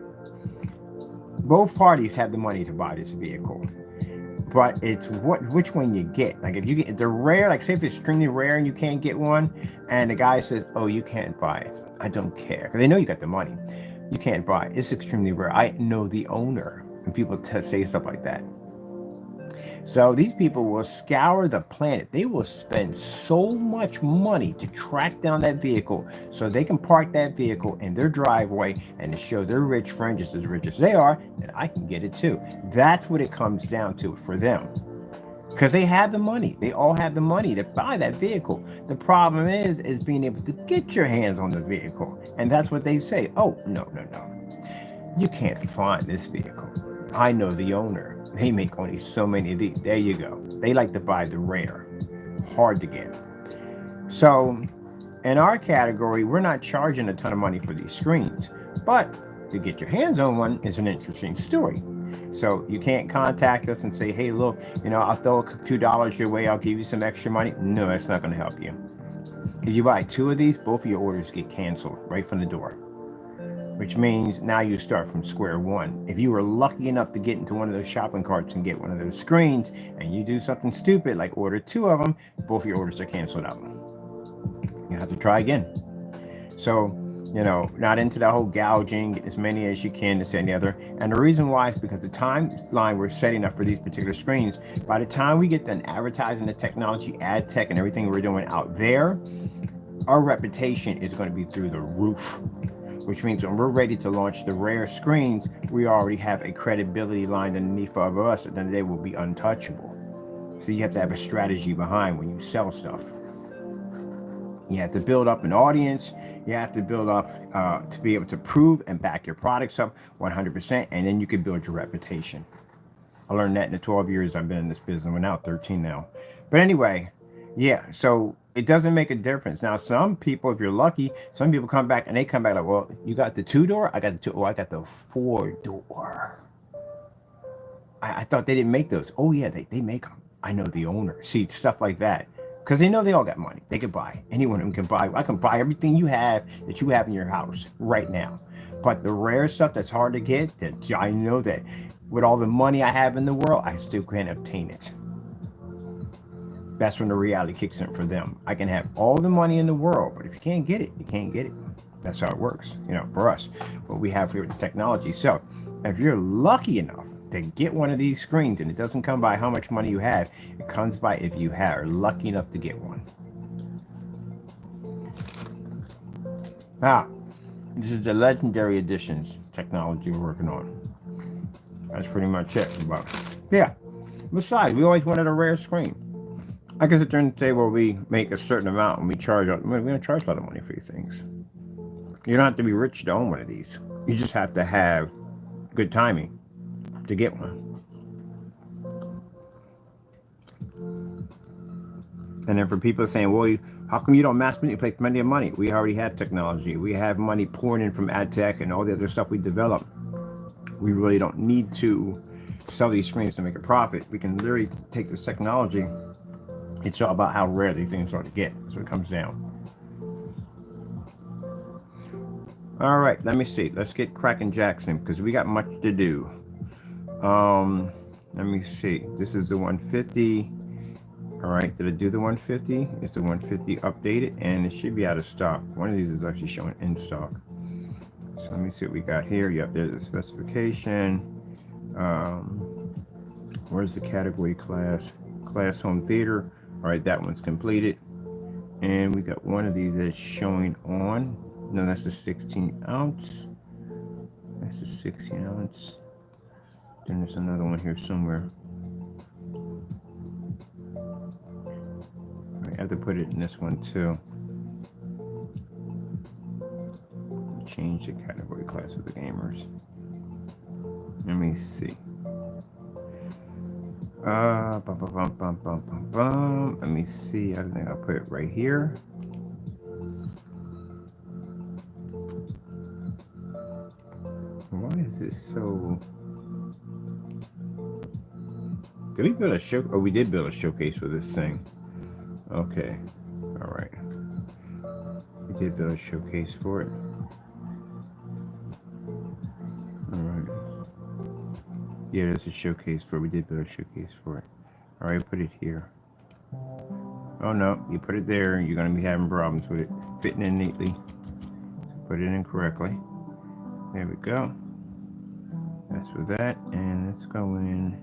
both parties have the money to buy this vehicle. But it's which one you get. Like if they're rare, like say if it's extremely rare and you can't get one, and the guy says, oh, you can't buy it. I don't care, because they know you got the money. You can't buy it. It's extremely rare. I know the owner. And people say stuff like that. So these people will scour the planet. They will spend so much money to track down that vehicle so they can park that vehicle in their driveway and to show their rich friend, just as rich as they are, that I can get it too. That's what it comes down to for them. Because they have the money. They all have the money to buy that vehicle. The problem is being able to get your hands on the vehicle. And that's what they say. Oh, no. You can't find this vehicle. I know the owner. They make only so many of these. There you go. They like to buy the rare. Hard to get. So in our category, we're not charging a ton of money for these screens. But to get your hands on one is an interesting story. So you can't contact us and say, hey, look, I'll throw $2 your way. I'll give you some extra money. No, that's not going to help you. If you buy 2 of these, both of your orders get canceled right from the door, which means now you start from square one. If you were lucky enough to get into one of those shopping carts and get one of those screens and you do something stupid like order 2 of them, both of your orders are canceled out. You have to try again. So, not into that whole gouging, get as many as you can, this and the other. And the reason why is because the timeline we're setting up for these particular screens, by the time we get done advertising the technology, ad tech, and everything we're doing out there, our reputation is going to be through the roof. Which means when we're ready to launch the rare screens, we already have a credibility line underneath of us, and then they will be untouchable. So you have to have a strategy behind when you sell stuff. You have to build up an audience. You have to build up to be able to prove and back your products up 100%, and then you can build your reputation. I learned that in the 12 years I've been in this business. We're now 13 now. But anyway, yeah, so it doesn't make a difference. Now, some people, if you're lucky, some people come back and they come back like, well, you got the 2-door? I got the 2. Oh, I got the 4-door. I thought they didn't make those. Oh, yeah, they make them. I know the owner. See, stuff like that. Because they know they all got money. They can buy. Anyone of them can buy. I can buy everything you have that you have in your house right now. But the rare stuff that's hard to get, that I know that with all the money I have in the world, I still can't obtain it. That's when the reality kicks in for them. I can have all the money in the world, but if you can't get it, you can't get it. That's how it works, for us. What we have here with the technology. So if you're lucky enough to get one of these screens, and it doesn't come by how much money you have, it comes by if you are lucky enough to get one. Now, this is the legendary editions technology we're working on. That's pretty much it. But yeah, besides, we always wanted a rare screen. I can sit there and say, well, we make a certain amount and we charge, we're going to charge a lot of money for these things. You don't have to be rich to own one of these. You just have to have good timing to get one. And then for people saying, well, how come you don't mass manipulate plenty of money? We already have technology. We have money pouring in from ad tech and all the other stuff we develop. We really don't need to sell these screens to make a profit. We can literally take this technology. It's all about how rare these things are to get. That's what it comes down. All right, let me see. Let's get cracking Jackson because we got much to do. Let me see. This is the 150. All right, did I do the 150? It's the 150 updated, and it should be out of stock. One of these is actually showing in stock. So let me see what we got here. Yep, there's the specification. Where's the category class? Class home theater. All right, that one's completed. And we got one of these that's showing on. No, that's the 16 ounce. That's the 16 ounce. Then there's another one here somewhere. I have to put it in this one too. Change the category class of the gamers. Let me see. Let me see. I think I'll put it right here. Why is this so? Did we build a show? Oh, we did build a showcase for this thing. Okay. All right. We did build a showcase for it. All right. Yeah, there's a showcase for it. We did build a showcase for it. All right, put it here. Oh no, you put it there, you're gonna be having problems with it fitting in neatly. Put it in correctly. There we go. That's for that, and let's go in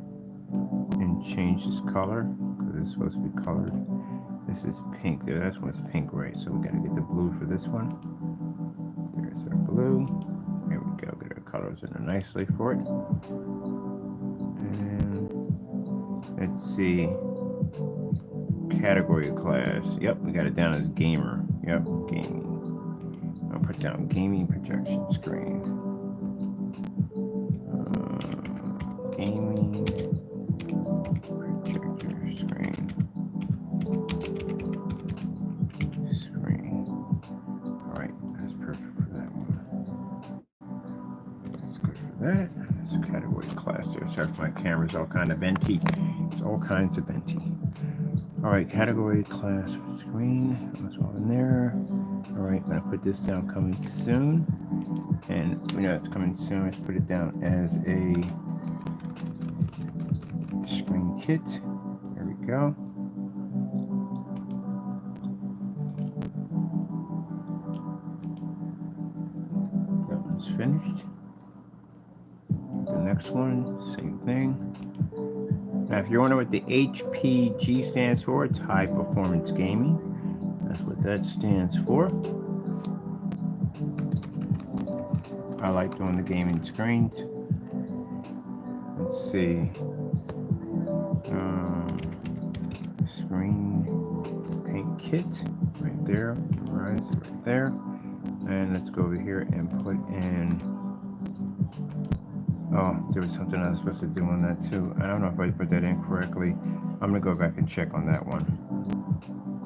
and change this color because it's supposed to be colored. This is pink. That's one's pink, right? So we gotta get the blue for this one. There's our blue. There we go. Get our colors in there nicely for it. And let's see. Category class. Yep, we got it down as gamer. Yep, gaming. I'll put down gaming projection screen. Gaming projector screen. All right, that's perfect for that one. that. It's a category class there. Sorry, my camera's all kind of venti. It's all kinds of venti. All right, category class screen. That's all in there. All right, I'm gonna put this down coming soon. And we know it's coming soon. Let's put it down as a screen kit. There we go. That one's finished. The next one, same thing. Now, if you're wondering what the HPG stands for, it's High Performance Gaming. That's what that stands for. I like doing the gaming screens. Let's see. Screen paint kit right there. Rise it right there. And let's go over here and put in. Oh, there was something I was supposed to do on that too. I don't know if I put that in correctly. I'm gonna go back and check on that one.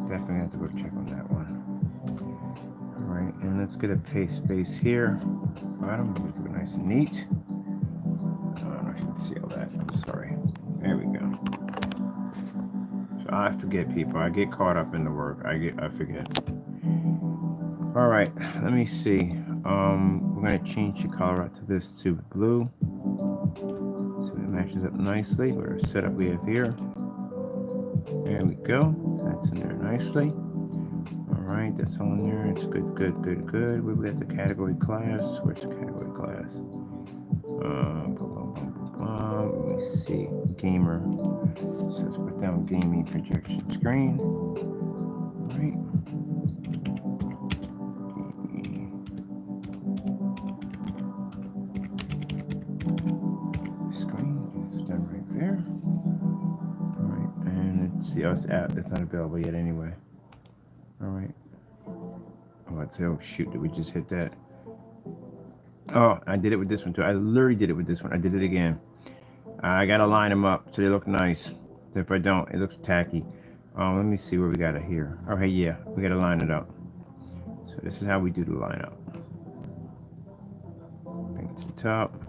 Definitely have to go check on that one. All right, and let's get a paste base here. Bottom, make it nice and neat. I don't know if you can see all that. I'm sorry. There we go. So I forget, people. I get caught up in the work. I forget. All right, let me see. We're gonna change the color out to this to blue, so it matches up nicely with our setup we have here. There we go. That's in there nicely. All right, that's all in there. It's good, good, good, good. We got the category class. Where's the category class? Let me see. Gamer. So let's put down gaming projection screen. All right. There. All right, and let's see. Oh, it's out. It's not available yet anyway. All right. Oh, I'd say, oh shoot, did we just hit that? Oh, I did it with this one too. I literally did it with this one. I did it again. I gotta line them up so they look nice. So if I don't, it looks tacky. Let me see where we got it here. Okay, yeah, we gotta line it up. So this is how we do the lineup. Bring it to the top.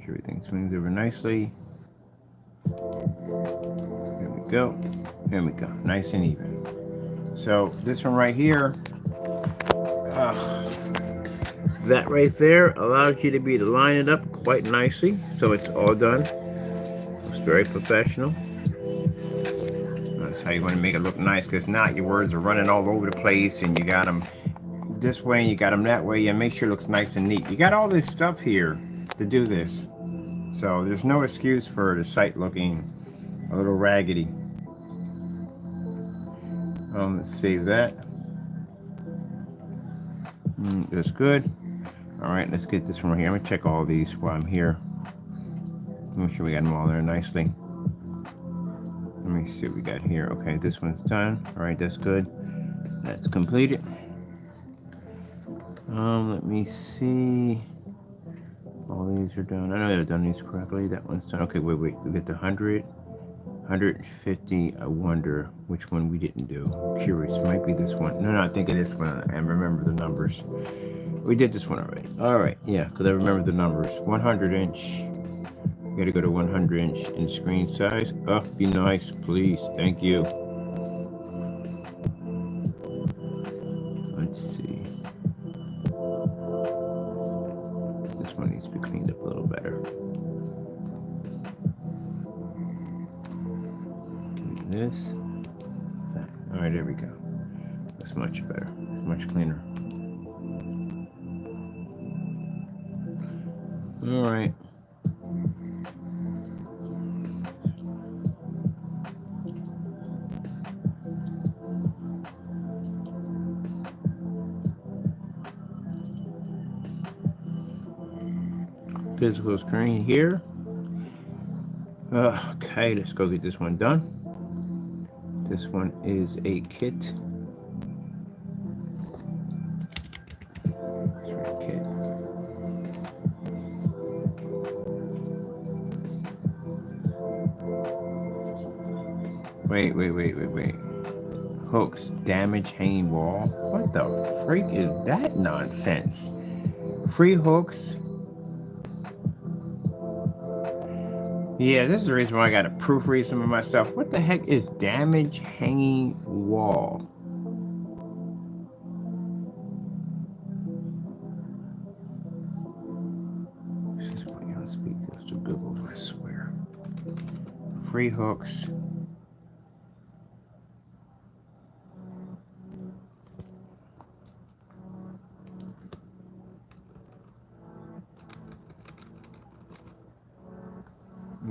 Everything swings over nicely. There we go. There we go. Nice and even. So this one right here, that right there allows you to line it up quite nicely. So it's all done. It's very professional. That's how you want to make it look nice, because now your words are running all over the place and you got them this way and you got them that way, and make sure it looks nice and neat. You got all this stuff here to do this. So there's no excuse for the site looking a little raggedy. Let's save that. That's good. All right, let's get this one right here. I'm gonna check all these while I'm here. Make sure we got them all there nicely. Let me see what we got here. Okay, this one's done. All right, that's good. That's completed. Let me see. All these are done. I know I've done these correctly. That one's done. Okay, wait. We get the 100, 150. I wonder which one we didn't do. I'm curious. It might be this one. No, I think it is one. And remember the numbers. We did this one already. All right, yeah, because I remember the numbers. 100 inch. We got to go to 100 inch in screen size. Oh, be nice, please. Thank you. Let's see. This one needs to be cleaned up a little better. This. All right, there we go. That's much better. It's much cleaner. All right. Physical screen here. Okay, let's go get this one done. This one is a kit. Wait. Hooks, damage hanging wall. What the freak is that nonsense? Free hooks. Yeah, this is the reason why I got to proofread some of my stuff. What the heck is damage hanging wall? This is putting on speak this to Google, I swear. Free hooks.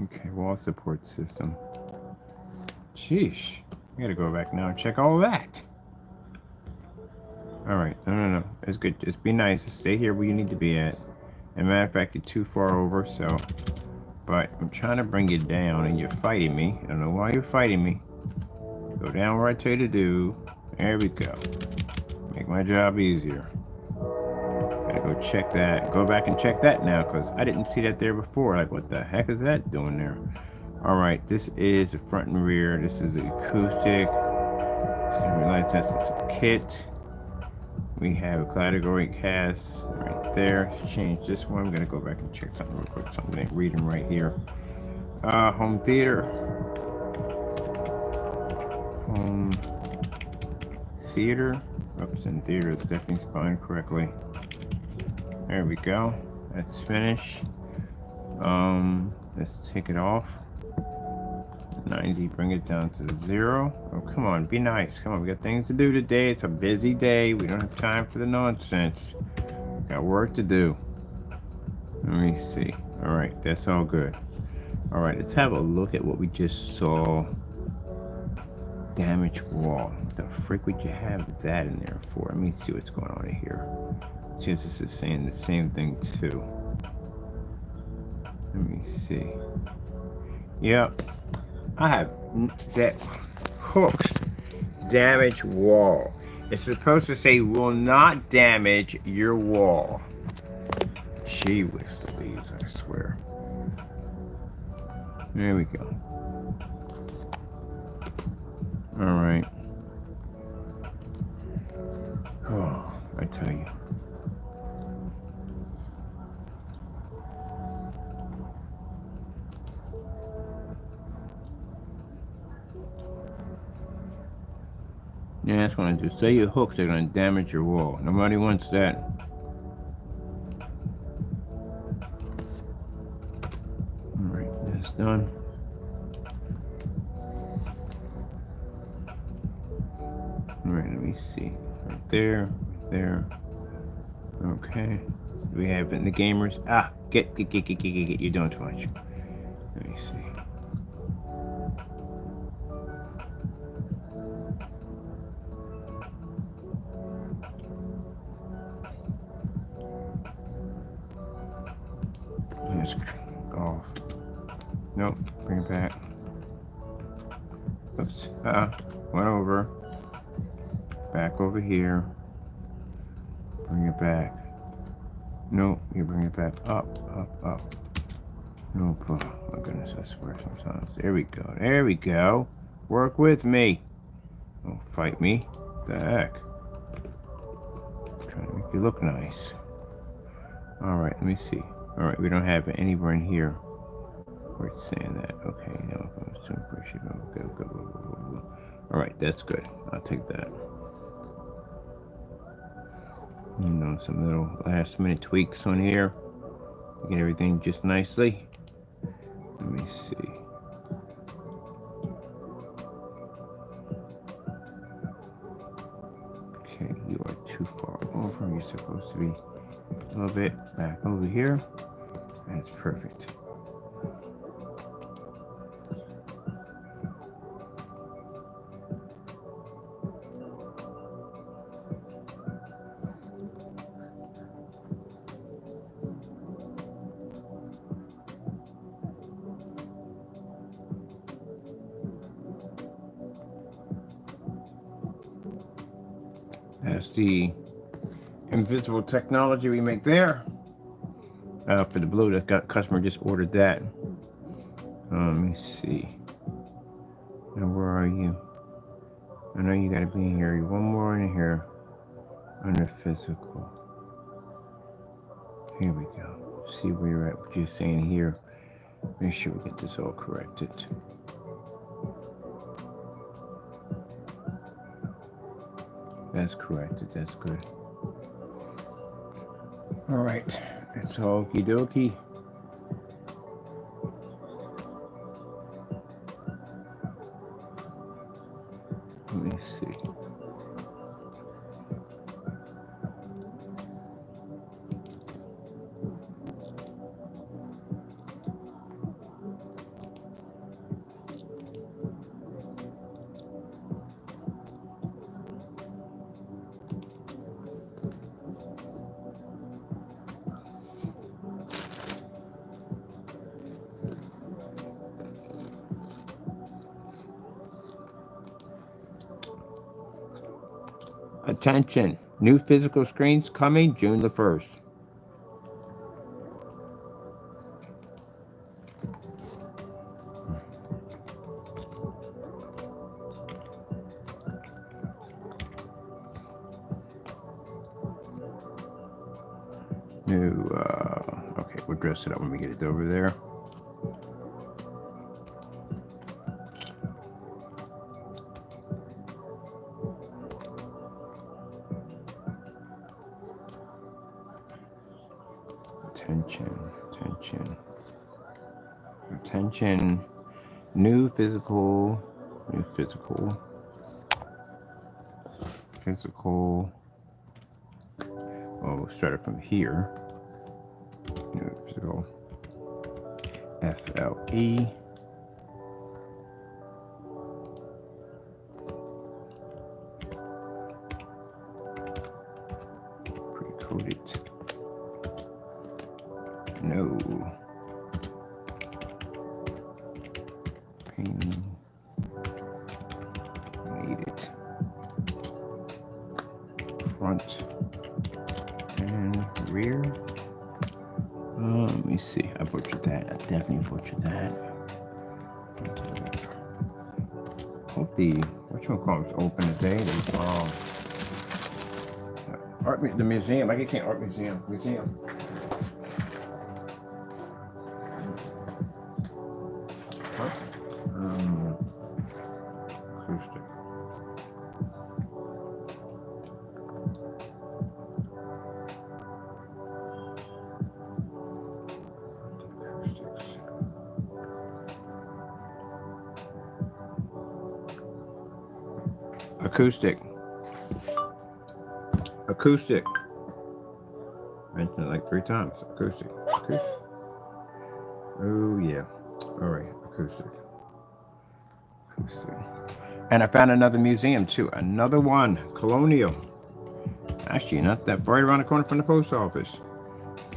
Okay, wall support system. Sheesh. I gotta go back now and check all that. Alright, no. It's good. Just be nice. Just stay here where you need to be at. As a matter of fact, you're too far over, so. But I'm trying to bring you down and you're fighting me. I don't know why you're fighting me. Go down where I tell you to do. There we go. Make my job easier. Gotta go check that. Go back and check that now, because I didn't see that there before. Like, what the heck is that doing there? Alright, this is the front and rear. This is the acoustic. Realize that's a kit. We have a category cast right there. Let's change this one. I'm gonna go back and check something real quick. Something I'm reading right here. Home theater. Home theater. Oops, in theater, it's definitely spelled correctly. There we go. That's finished. Let's take it off. 90, bring it down to 0. Oh, come on, be nice. Come on, we got things to do today. It's a busy day. We don't have time for the nonsense. Got work to do. Let me see. All right, that's all good. All right, let's have a look at what we just saw. Damage wall. What the frick would you have that in there for? Let me see what's going on in here. See if this is saying the same thing too. Let me see. Yep. I have that hooks damage wall. It's supposed to say will not damage your wall. Gee whiz Louise, I swear. There we go. Alright. Oh, I tell you. Yeah, that's what I do. Say your hooks are going to damage your wall. Nobody wants that. Alright, that's done. Alright, let me see. Right there, right there. Okay. We have it in the gamers. Ah, get. You're doing too much. Let me see. Let's go off. Nope, bring it back. Oops. Went over. Back over here. Bring it back. No, you bring it back up. No, oh my goodness, I swear sometimes. There we go. There we go. Work with me. Don't fight me. What the heck? I'm trying to make you look nice. Alright, let me see. Alright, we don't have it anywhere in here where it's saying that. Okay, no, go. Alright, that's good. I'll take that. You know, some little last minute tweaks on here. Get everything just nicely. Let me see. Okay, you are too far over. You're supposed to be a little bit back over here. That's perfect. That's the invisible technology we make there. For the blue, that got customer just ordered that. Let me see. Now where are you? I know you gotta be in here. One more in here. Under physical. Here we go. See where you're at, what you're saying here. Make sure we get this all corrected. That's corrected. That's good. All right. It's okie dokie. Let me see. Attention, new physical screens coming June the 1st. New, okay, we'll dress it up when we get it over there. Attention, new physical, well, we'll start it from here. New physical, FLE, pre-coded, no. Needed. Front and rear. Let me see. I butchered that. I definitely butchered that. Hope the whatchamacallit's open today. The museum. I can't art museum. Acoustic. Acoustic. Mentioned it like 3 times. Acoustic. Oh yeah. All right. Acoustic. And I found another museum too. Another one. Colonial. Actually, not that right around the corner from the post office.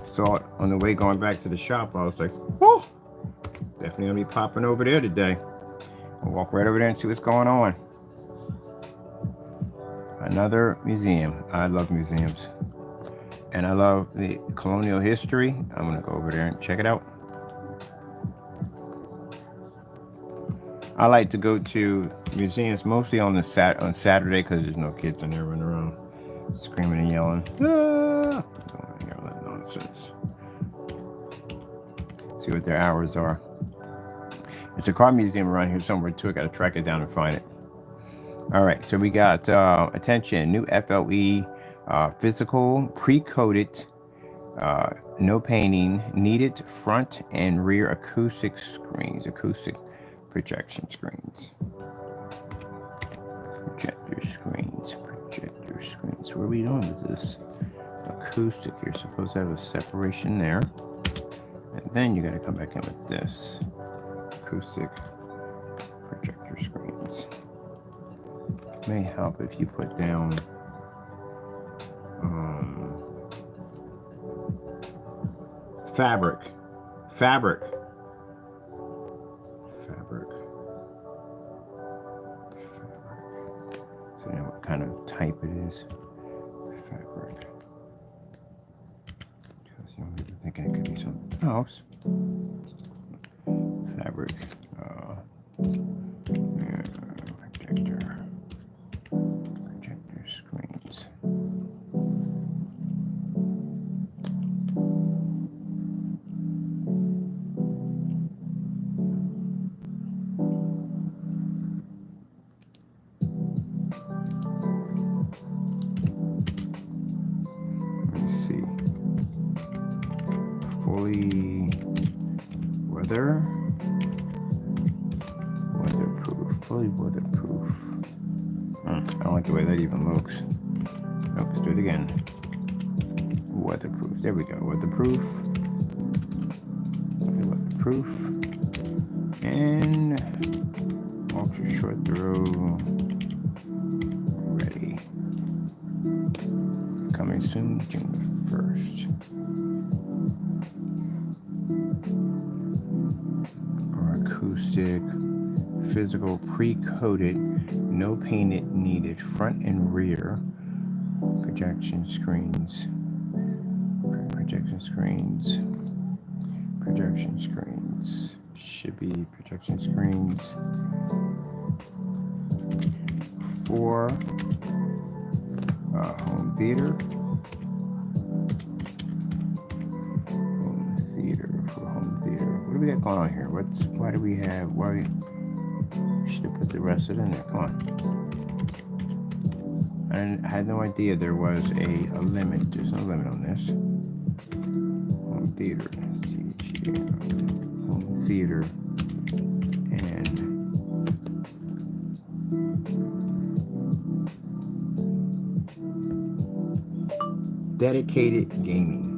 Saw it on the way going back to the shop. I was like, oh, definitely gonna be popping over there today. I'll walk right over there and see what's going on. Another museum. I love museums. And I love the colonial history. I'm gonna go over there and check it out. I like to go to museums mostly on Saturday because there's no kids in there running around screaming and yelling. Ah! Don't want to hear all that nonsense. See what their hours are. It's a car museum around here somewhere too. I got to track it down and find it. All right, so we got attention, new FLE physical pre-coated, no painting needed, front and rear acoustic screens, acoustic projection screens. Projector screens. What are we doing with this? Acoustic, you're supposed to have a separation there. And then you got to come back in with this. Acoustic projector screens. May help if you put down fabric. So you know what kind of type it is. Fabric. Because you know, people thinking it could be something else. Fabric. Projector screens. FLE weatherproof, fully weatherproof. I don't like the way that even looks. Nope, let's do it again. Weatherproof. There we go. Weatherproof. Weatherproof. And ultra short throw. Ready. Coming soon, June 1st. Our Acoustic Physical pre-coated, no painted needed, front and rear projection screens. Projection screens. Should be projection screens for home theater. Home theater. What do we got going on here? Why should have put the rest of it in there. Come on. And I had no idea there was a limit. There's no limit on this. Home theater. Home theater. And dedicated gaming.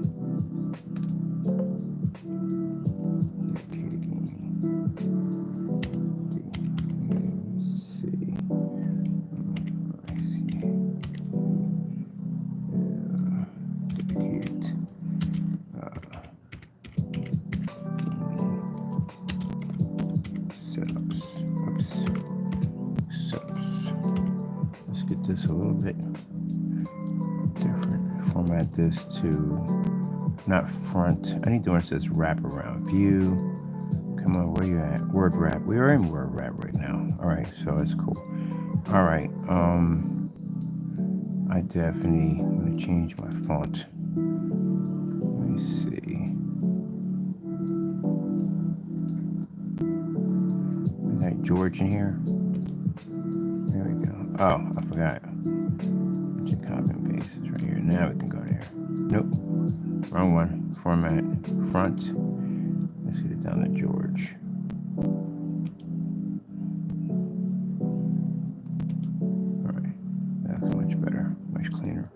This to not front. I need the one that says wrap around view. Come on, where you at? Word wrap. We are in word wrap right now. All right, so that's cool. All right. I definitely want to change my font. Let me see. We got George in here. There we go. Oh, I forgot. Just copy and paste this right here. Now we can go there. Nope. Wrong one. Format. Front. Let's get it down to George. Alright. That's much better. Much cleaner.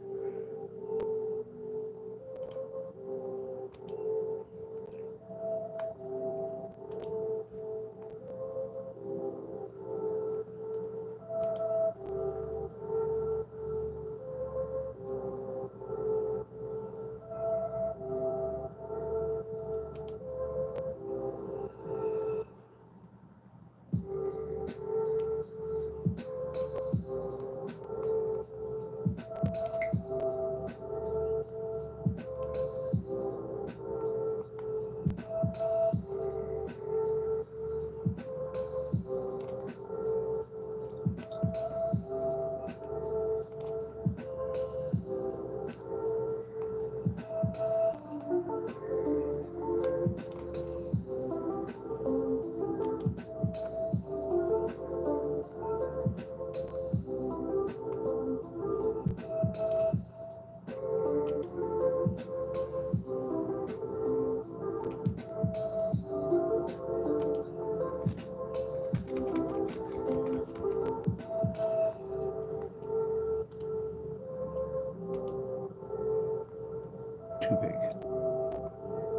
Too big.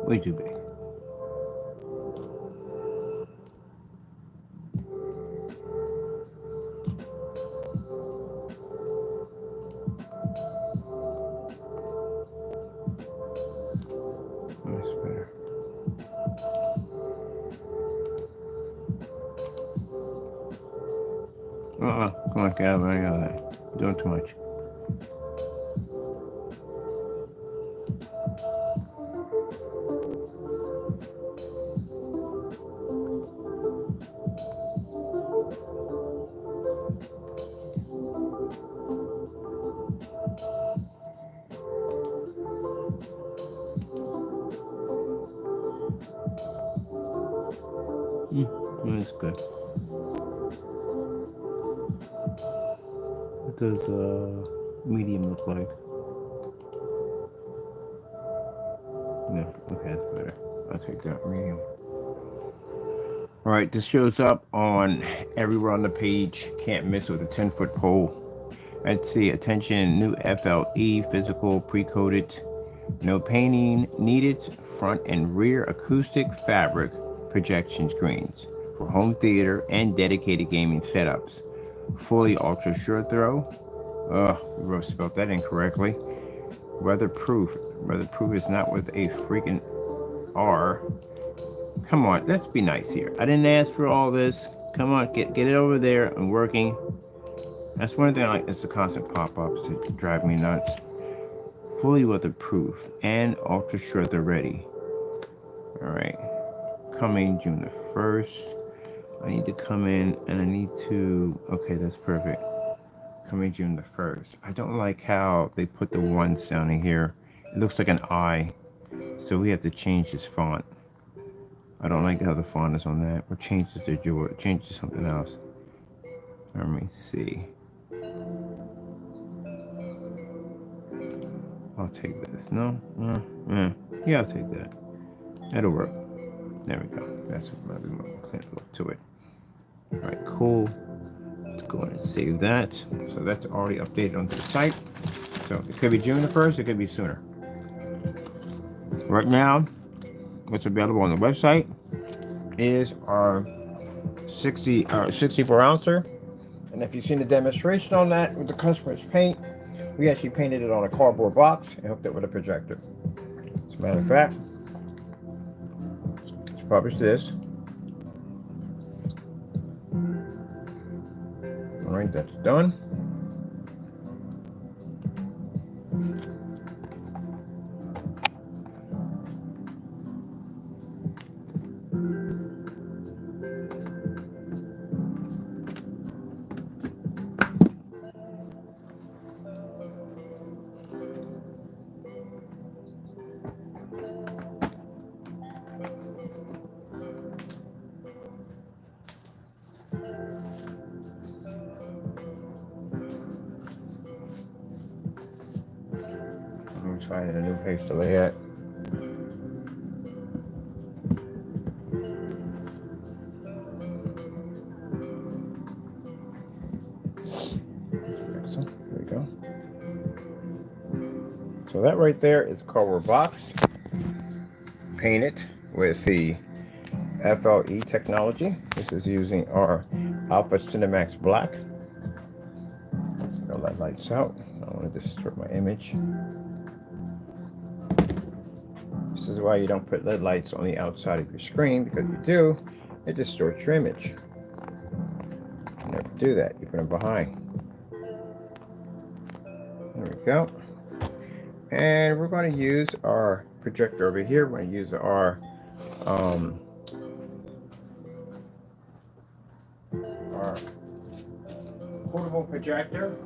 Way too big. That's better. Come on, Calvin. I got that. Doing too much. That's good. What does medium look like? No, okay, that's better. take that medium. All right, this shows up on everywhere on the page. Can't miss with a 10-foot pole. Let's see, attention, new FLE Physical pre-coated. No painting needed. Front and rear acoustic fabric projection screens for home theater and dedicated gaming setups. Fully ultra short throw. We wrote spelled that incorrectly. Weatherproof. Weatherproof is not with a freaking R. Come on, let's be nice here. I didn't ask for all this. Come on, get it over there and working. That's one thing I like. It's the constant pop-ups that drive me nuts. Fully weatherproof and ultra short they're ready. All right, coming June the 1st. I need to come in and I need to. Okay, that's perfect. Coming June the 1st. I don't like how they put the one sounding here. It looks like an I, so we have to change this font. I don't like how the font is on that. We'll change it to George. Change it to something else. Let me see. I'll take this. No? Yeah, I'll take that. That'll work. There we go. That's what might be more clear look to it. All right, cool. Let's go ahead and save that. So that's already updated onto the site. So it could be June the 1st. It could be sooner. Right now, what's available on the website is our 64 ouncer. And if you've seen the demonstration on that with the customer's paint, we actually painted it on a cardboard box and hooked it with a projector. As a matter of fact, let's publish this. All right, that's done. I'm finding a new place to lay at. There we go. So that right there is a cardboard box. Painted with the FLE technology. This is using our Alpha Cinemax Black. I'll let lights out. I don't want to distort my image. This is why you don't put LED lights on the outside of your screen, because you do, it distorts your image. You never do that. You put them behind. There we go. And we're going to use our projector over here. We're going to use our portable projector.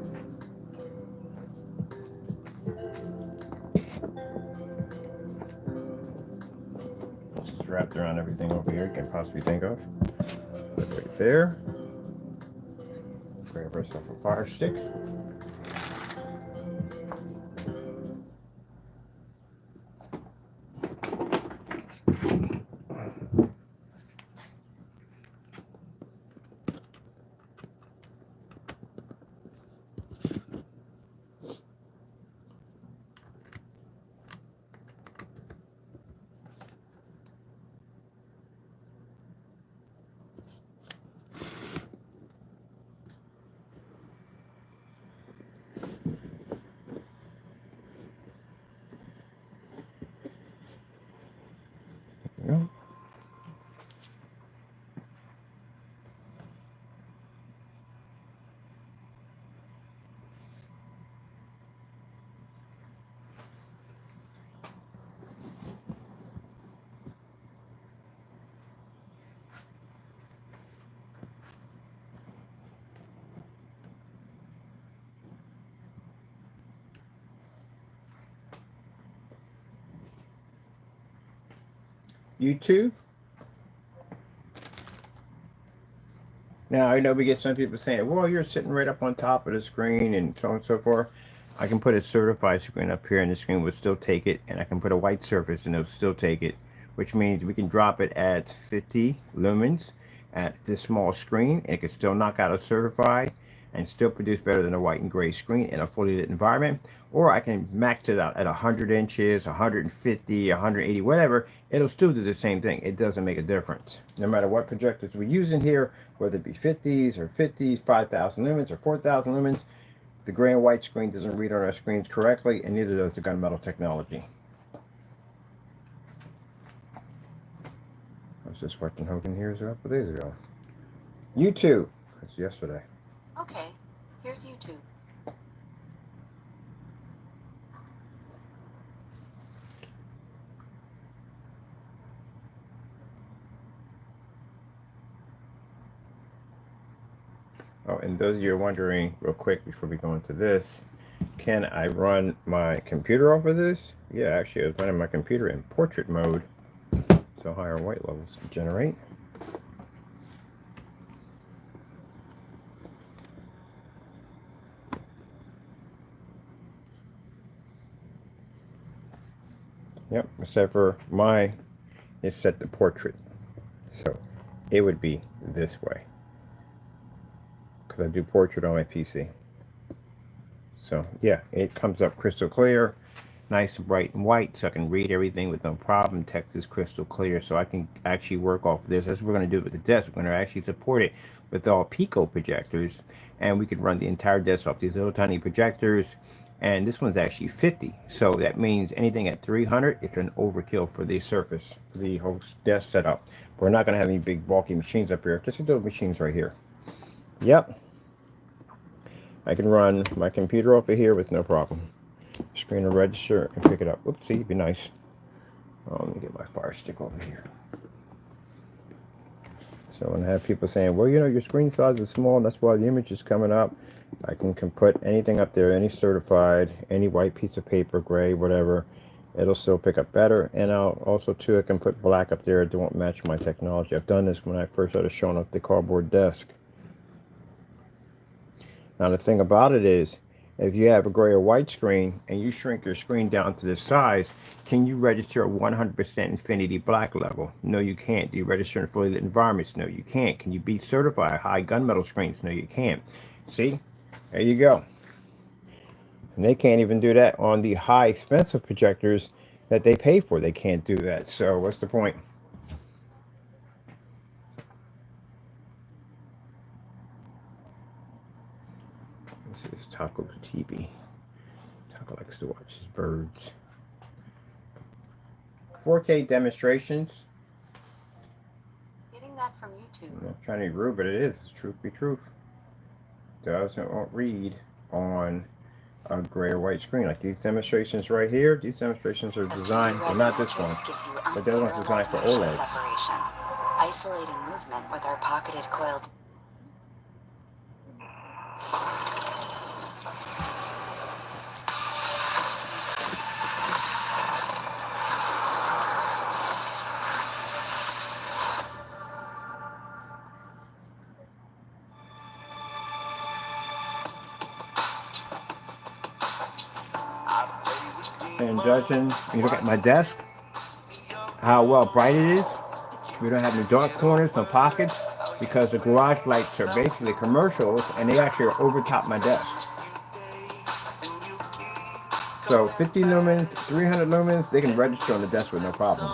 It's wrapped around everything over here you can possibly think of. Put it right there. Grab ourselves a fire stick. YouTube. Now, I know we get some people saying, well, you're sitting right up on top of the screen and so on and so forth. I can put a certified screen up here and the screen would still take it, and I can put a white surface and it'll still take it. which means we can drop it at 50 lumens at this small screen, and it can still knock out a certified and still produce better than a white and gray screen in a fully lit environment. Or I can max it out at 100 inches, 150, 180, whatever. It'll still do the same thing. It doesn't make a difference. No matter what projectors we use in here, whether it be 50s or 50s, 5,000 lumens or 4,000 lumens, the gray and white screen doesn't read on our screens correctly, and neither does the gunmetal technology. I was just watching Hogan here a couple days ago. YouTube. That's yesterday. Okay, here's YouTube. Oh, and those of you are wondering, real quick before we go into this, can I run my computer off of this? Yeah, actually, I was running my computer in portrait mode, so higher white levels can generate. Yep, except for mine is set to portrait, so it would be this way. I do portrait on my PC. So yeah, it comes up crystal clear, nice and bright and white, so I can read everything with no problem. Text is crystal clear, so I can actually work off this. That's what we're going to do with the desk. We're going to actually support it with all Pico projectors, and we could run the entire desk off these little tiny projectors. And this one's actually 50, so that means anything at 300, it's an overkill for the surface, the whole desk setup. We're not going to have any big bulky machines up here, just little machines right here. Yep. I can run my computer off of here with no problem. Screen a register and pick it up. Oopsie, be nice. Oh, let me get my Fire Stick over here. So when I have people saying, well, you know, your screen size is small and that's why the image is coming up, I can put anything up there, any certified, any white piece of paper, gray, whatever. It'll still pick up better. And I'll also, too, I can put black up there. It won't match my technology. I've done this when I first started showing up the cardboard desk. Now the thing about it is, if you have a gray or white screen and you shrink your screen down to this size, can you register a 100% infinity black level? No, you can't. Do you register in fully lit environments? No, you can't. Can you be certified high gunmetal screens? No, you can't. See, there you go. And they can't even do that on the high expensive projectors that they pay for. They can't do that. So what's the point? This is Taco's TV. Taco likes to watch his birds. 4K demonstrations. Getting that from YouTube. I'm not trying to be rude, but it is. It's truth be truth. Doesn't read on a gray or white screen. Like these demonstrations right here. These demonstrations are designed, well, not this one, but they're ones designed for OLED. Separation. Isolating movement with our pocketed coiled. And judging, you look at my desk, how well bright it is. We don't have any dark corners, no pockets, because the garage lights are basically commercials, and they actually are over top my desk. So 50 lumens, 300 lumens, they can register on the desk with no problem.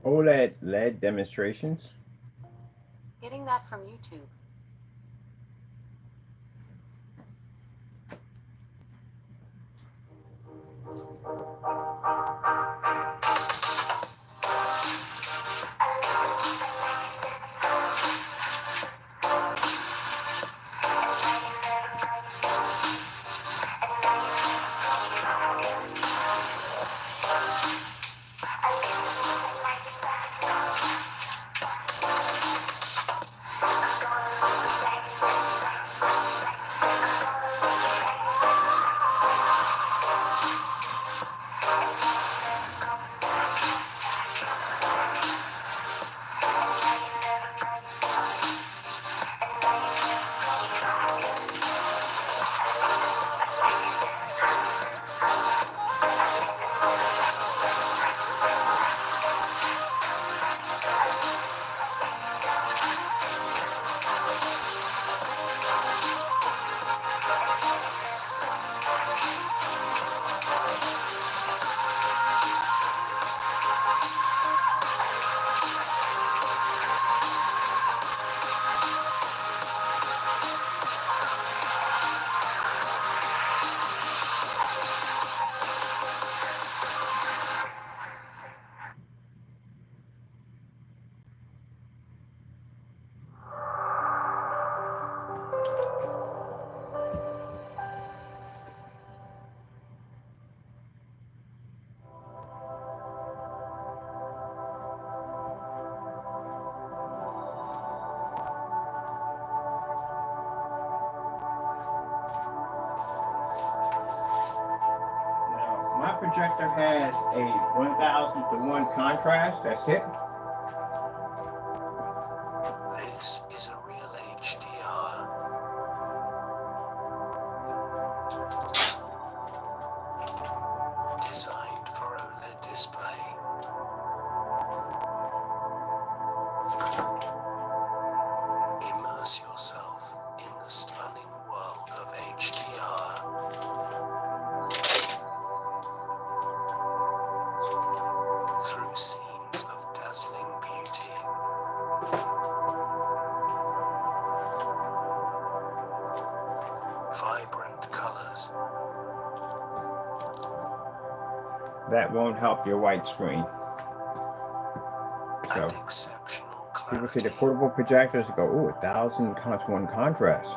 OLED LED demonstrations. Getting that from YouTube. Now, my projector has a 1000:1 contrast. That's it. This is a real HDR. Designed for OLED display. Immerse yourself in the stunning world of HDR. Through scenes of dazzling beauty. Vibrant colors. That won't help your white screen. So And exceptional people clarity. see the portable projectors and go, "Oh, 1000:1 contrast.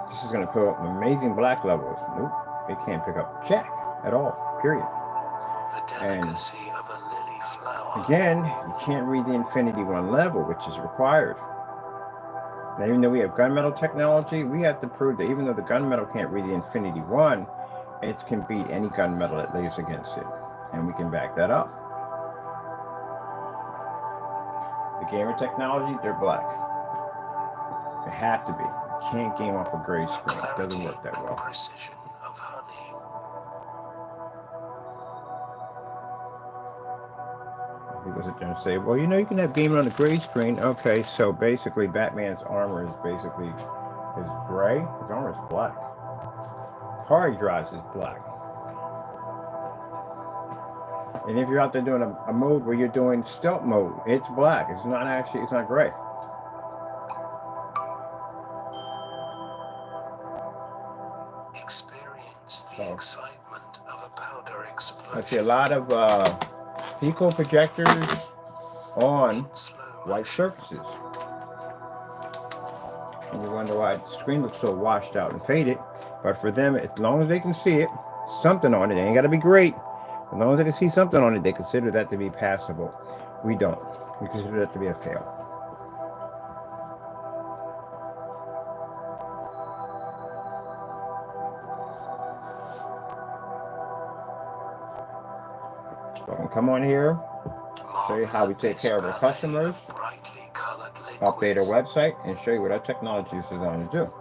This is going to put up amazing black levels." Nope, it can't pick up jack at all. Period. The delicacy of a lily flower. Again, you can't read the Infinity 1 level, which is required. Now, even though we have gunmetal technology, we have to prove that even though the gunmetal can't read the Infinity 1, it can beat any gunmetal that lays against it. And we can back that up. The gamer technology, they're black. They have to be. You can't game off a gray screen. It doesn't work that well. Precision of honey. People sit there and say, well, you know, you can have gaming on a gray screen. Okay, so basically Batman's armor is basically is gray. His armor is black. Car he drives is black. And if you're out there doing a mode where you're doing stealth mode, it's black. It's not actually, it's not gray. Experience the excitement of a powder explosion. I see a lot of Pico projectors on white surfaces. And you wonder why the screen looks so washed out and faded. But for them, as long as they can see it, something on it, it ain't got to be great. As long as they can see something on it, they consider that to be passable. We don't. We consider that to be a fail. So I'm going to come on here, show you how we take care of our customers, update our website, and show you what our technology is designed to do.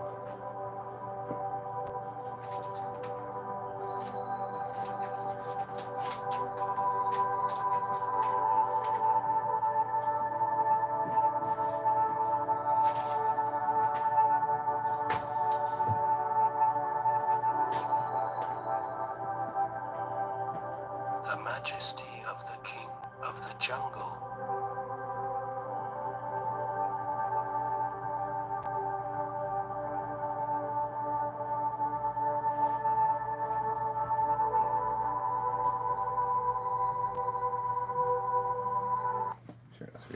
The majesty of the king of the jungle.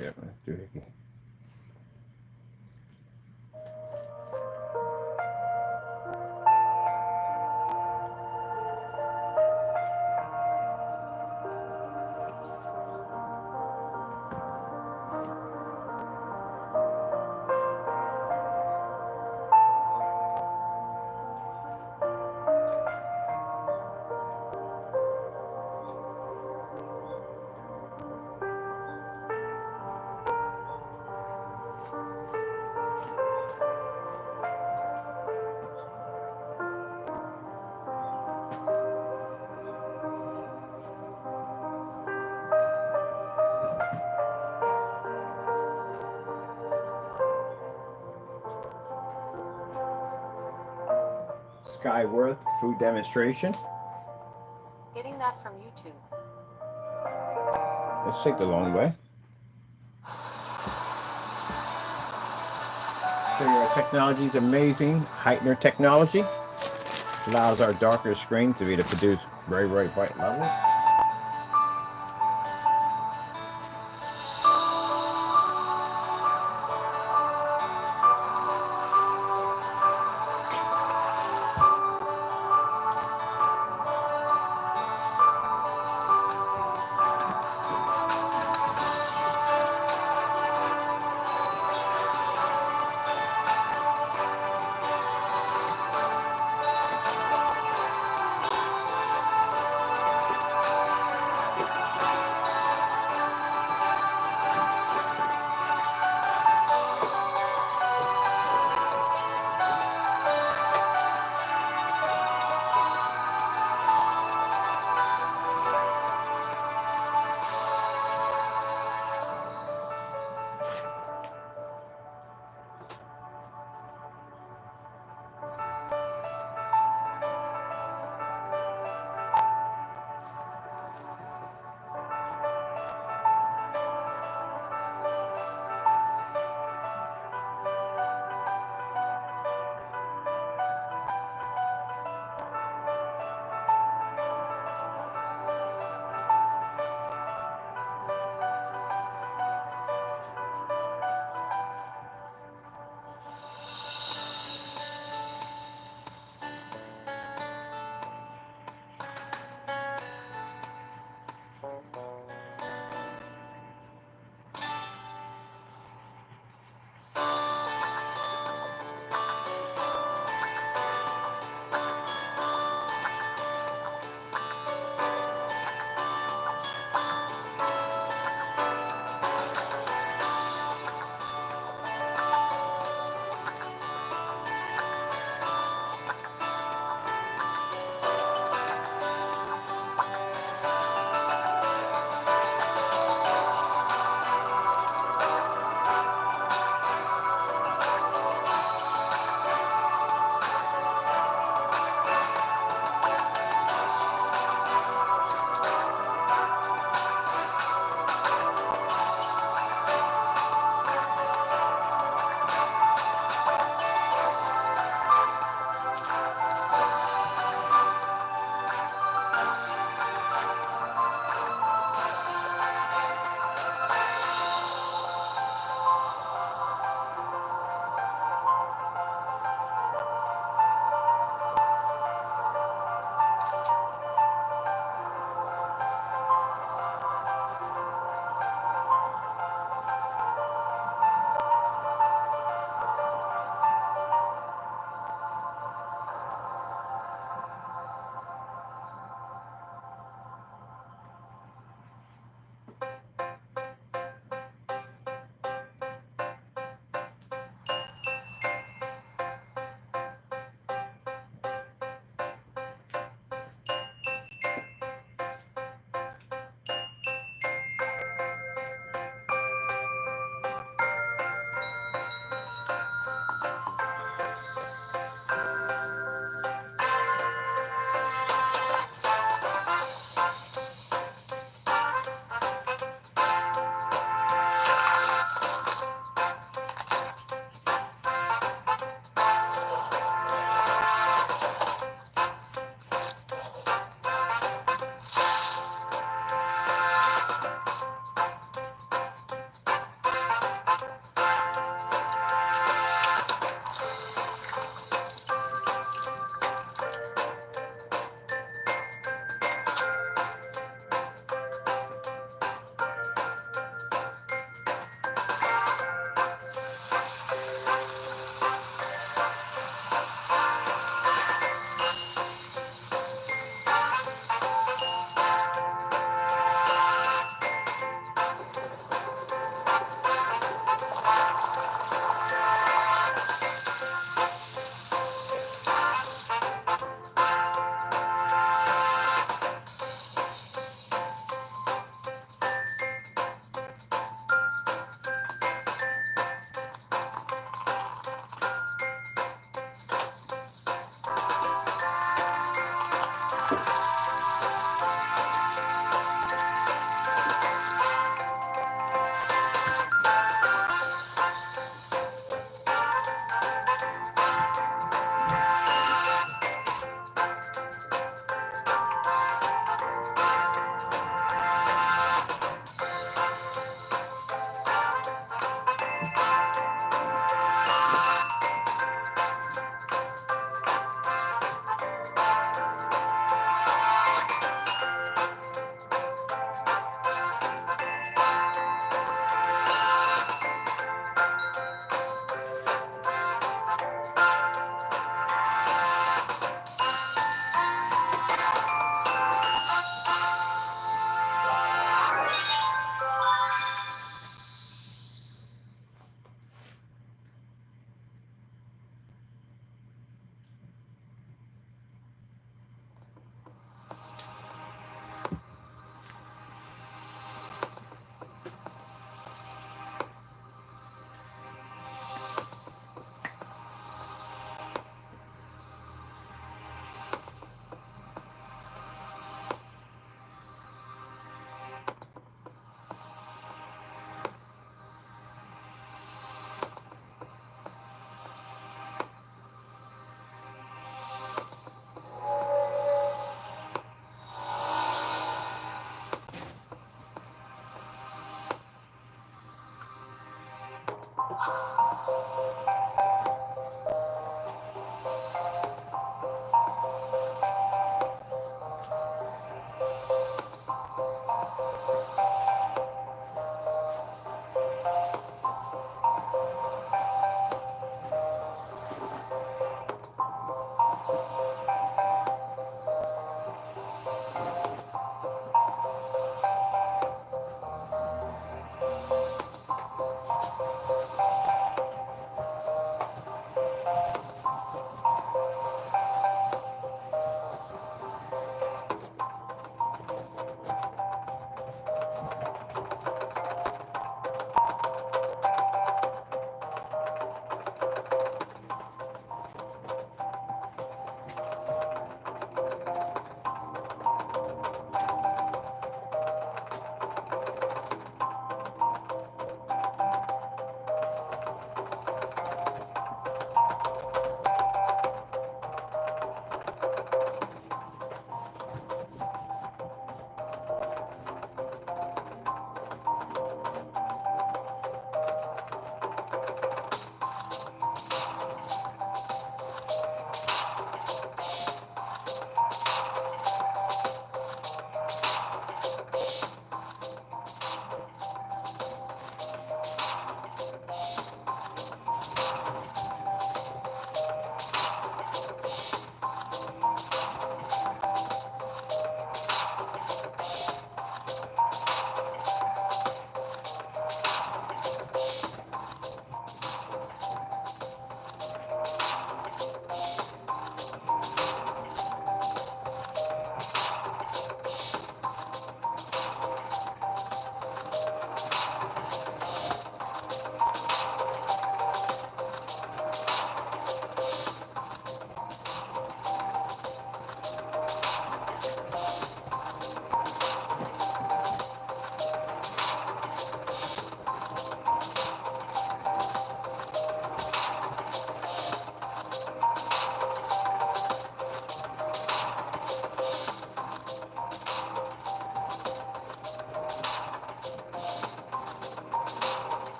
Yeah, let's do it again. Skyworth food demonstration. Getting that from YouTube. Let's take the long way. So your technology is amazing. Heightener technology allows our darker screen to be to produce very, very bright levels.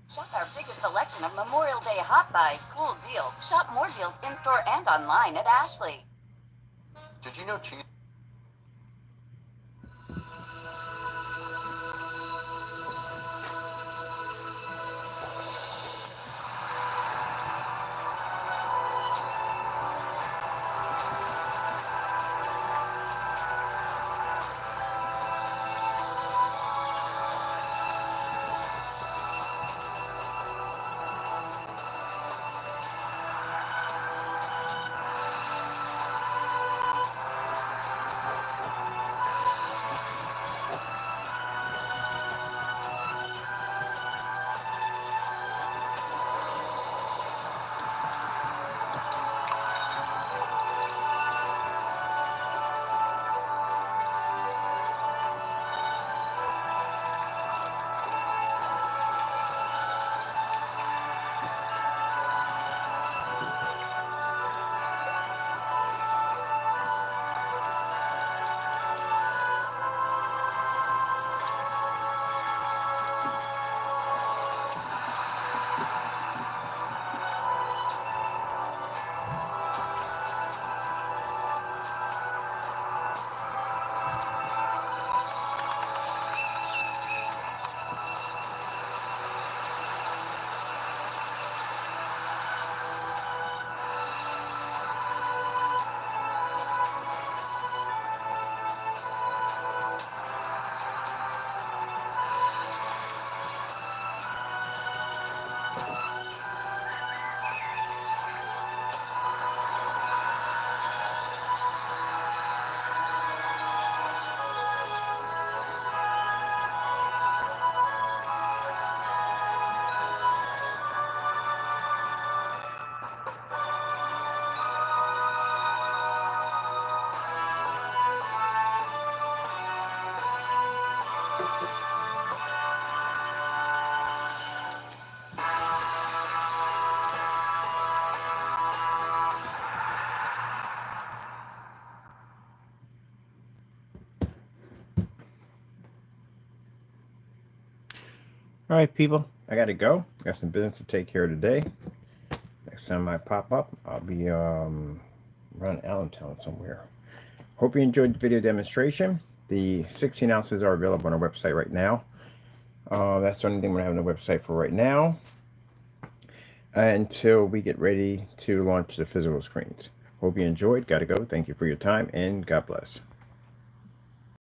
Shop our biggest selection of Memorial Day hot buys, cool deals. Shop more deals in-store and online at Ashley. Did you know cheese? All right, people, I got to go. Got some business to take care of today. Next time I pop up, I'll be around Allentown somewhere. Hope you enjoyed the video demonstration. The 16 ounces are available on our website right now. That's the only thing we're having a website for right now until we get ready to launch the physical screens. Hope you enjoyed. Got to go. Thank you for your time, and God bless.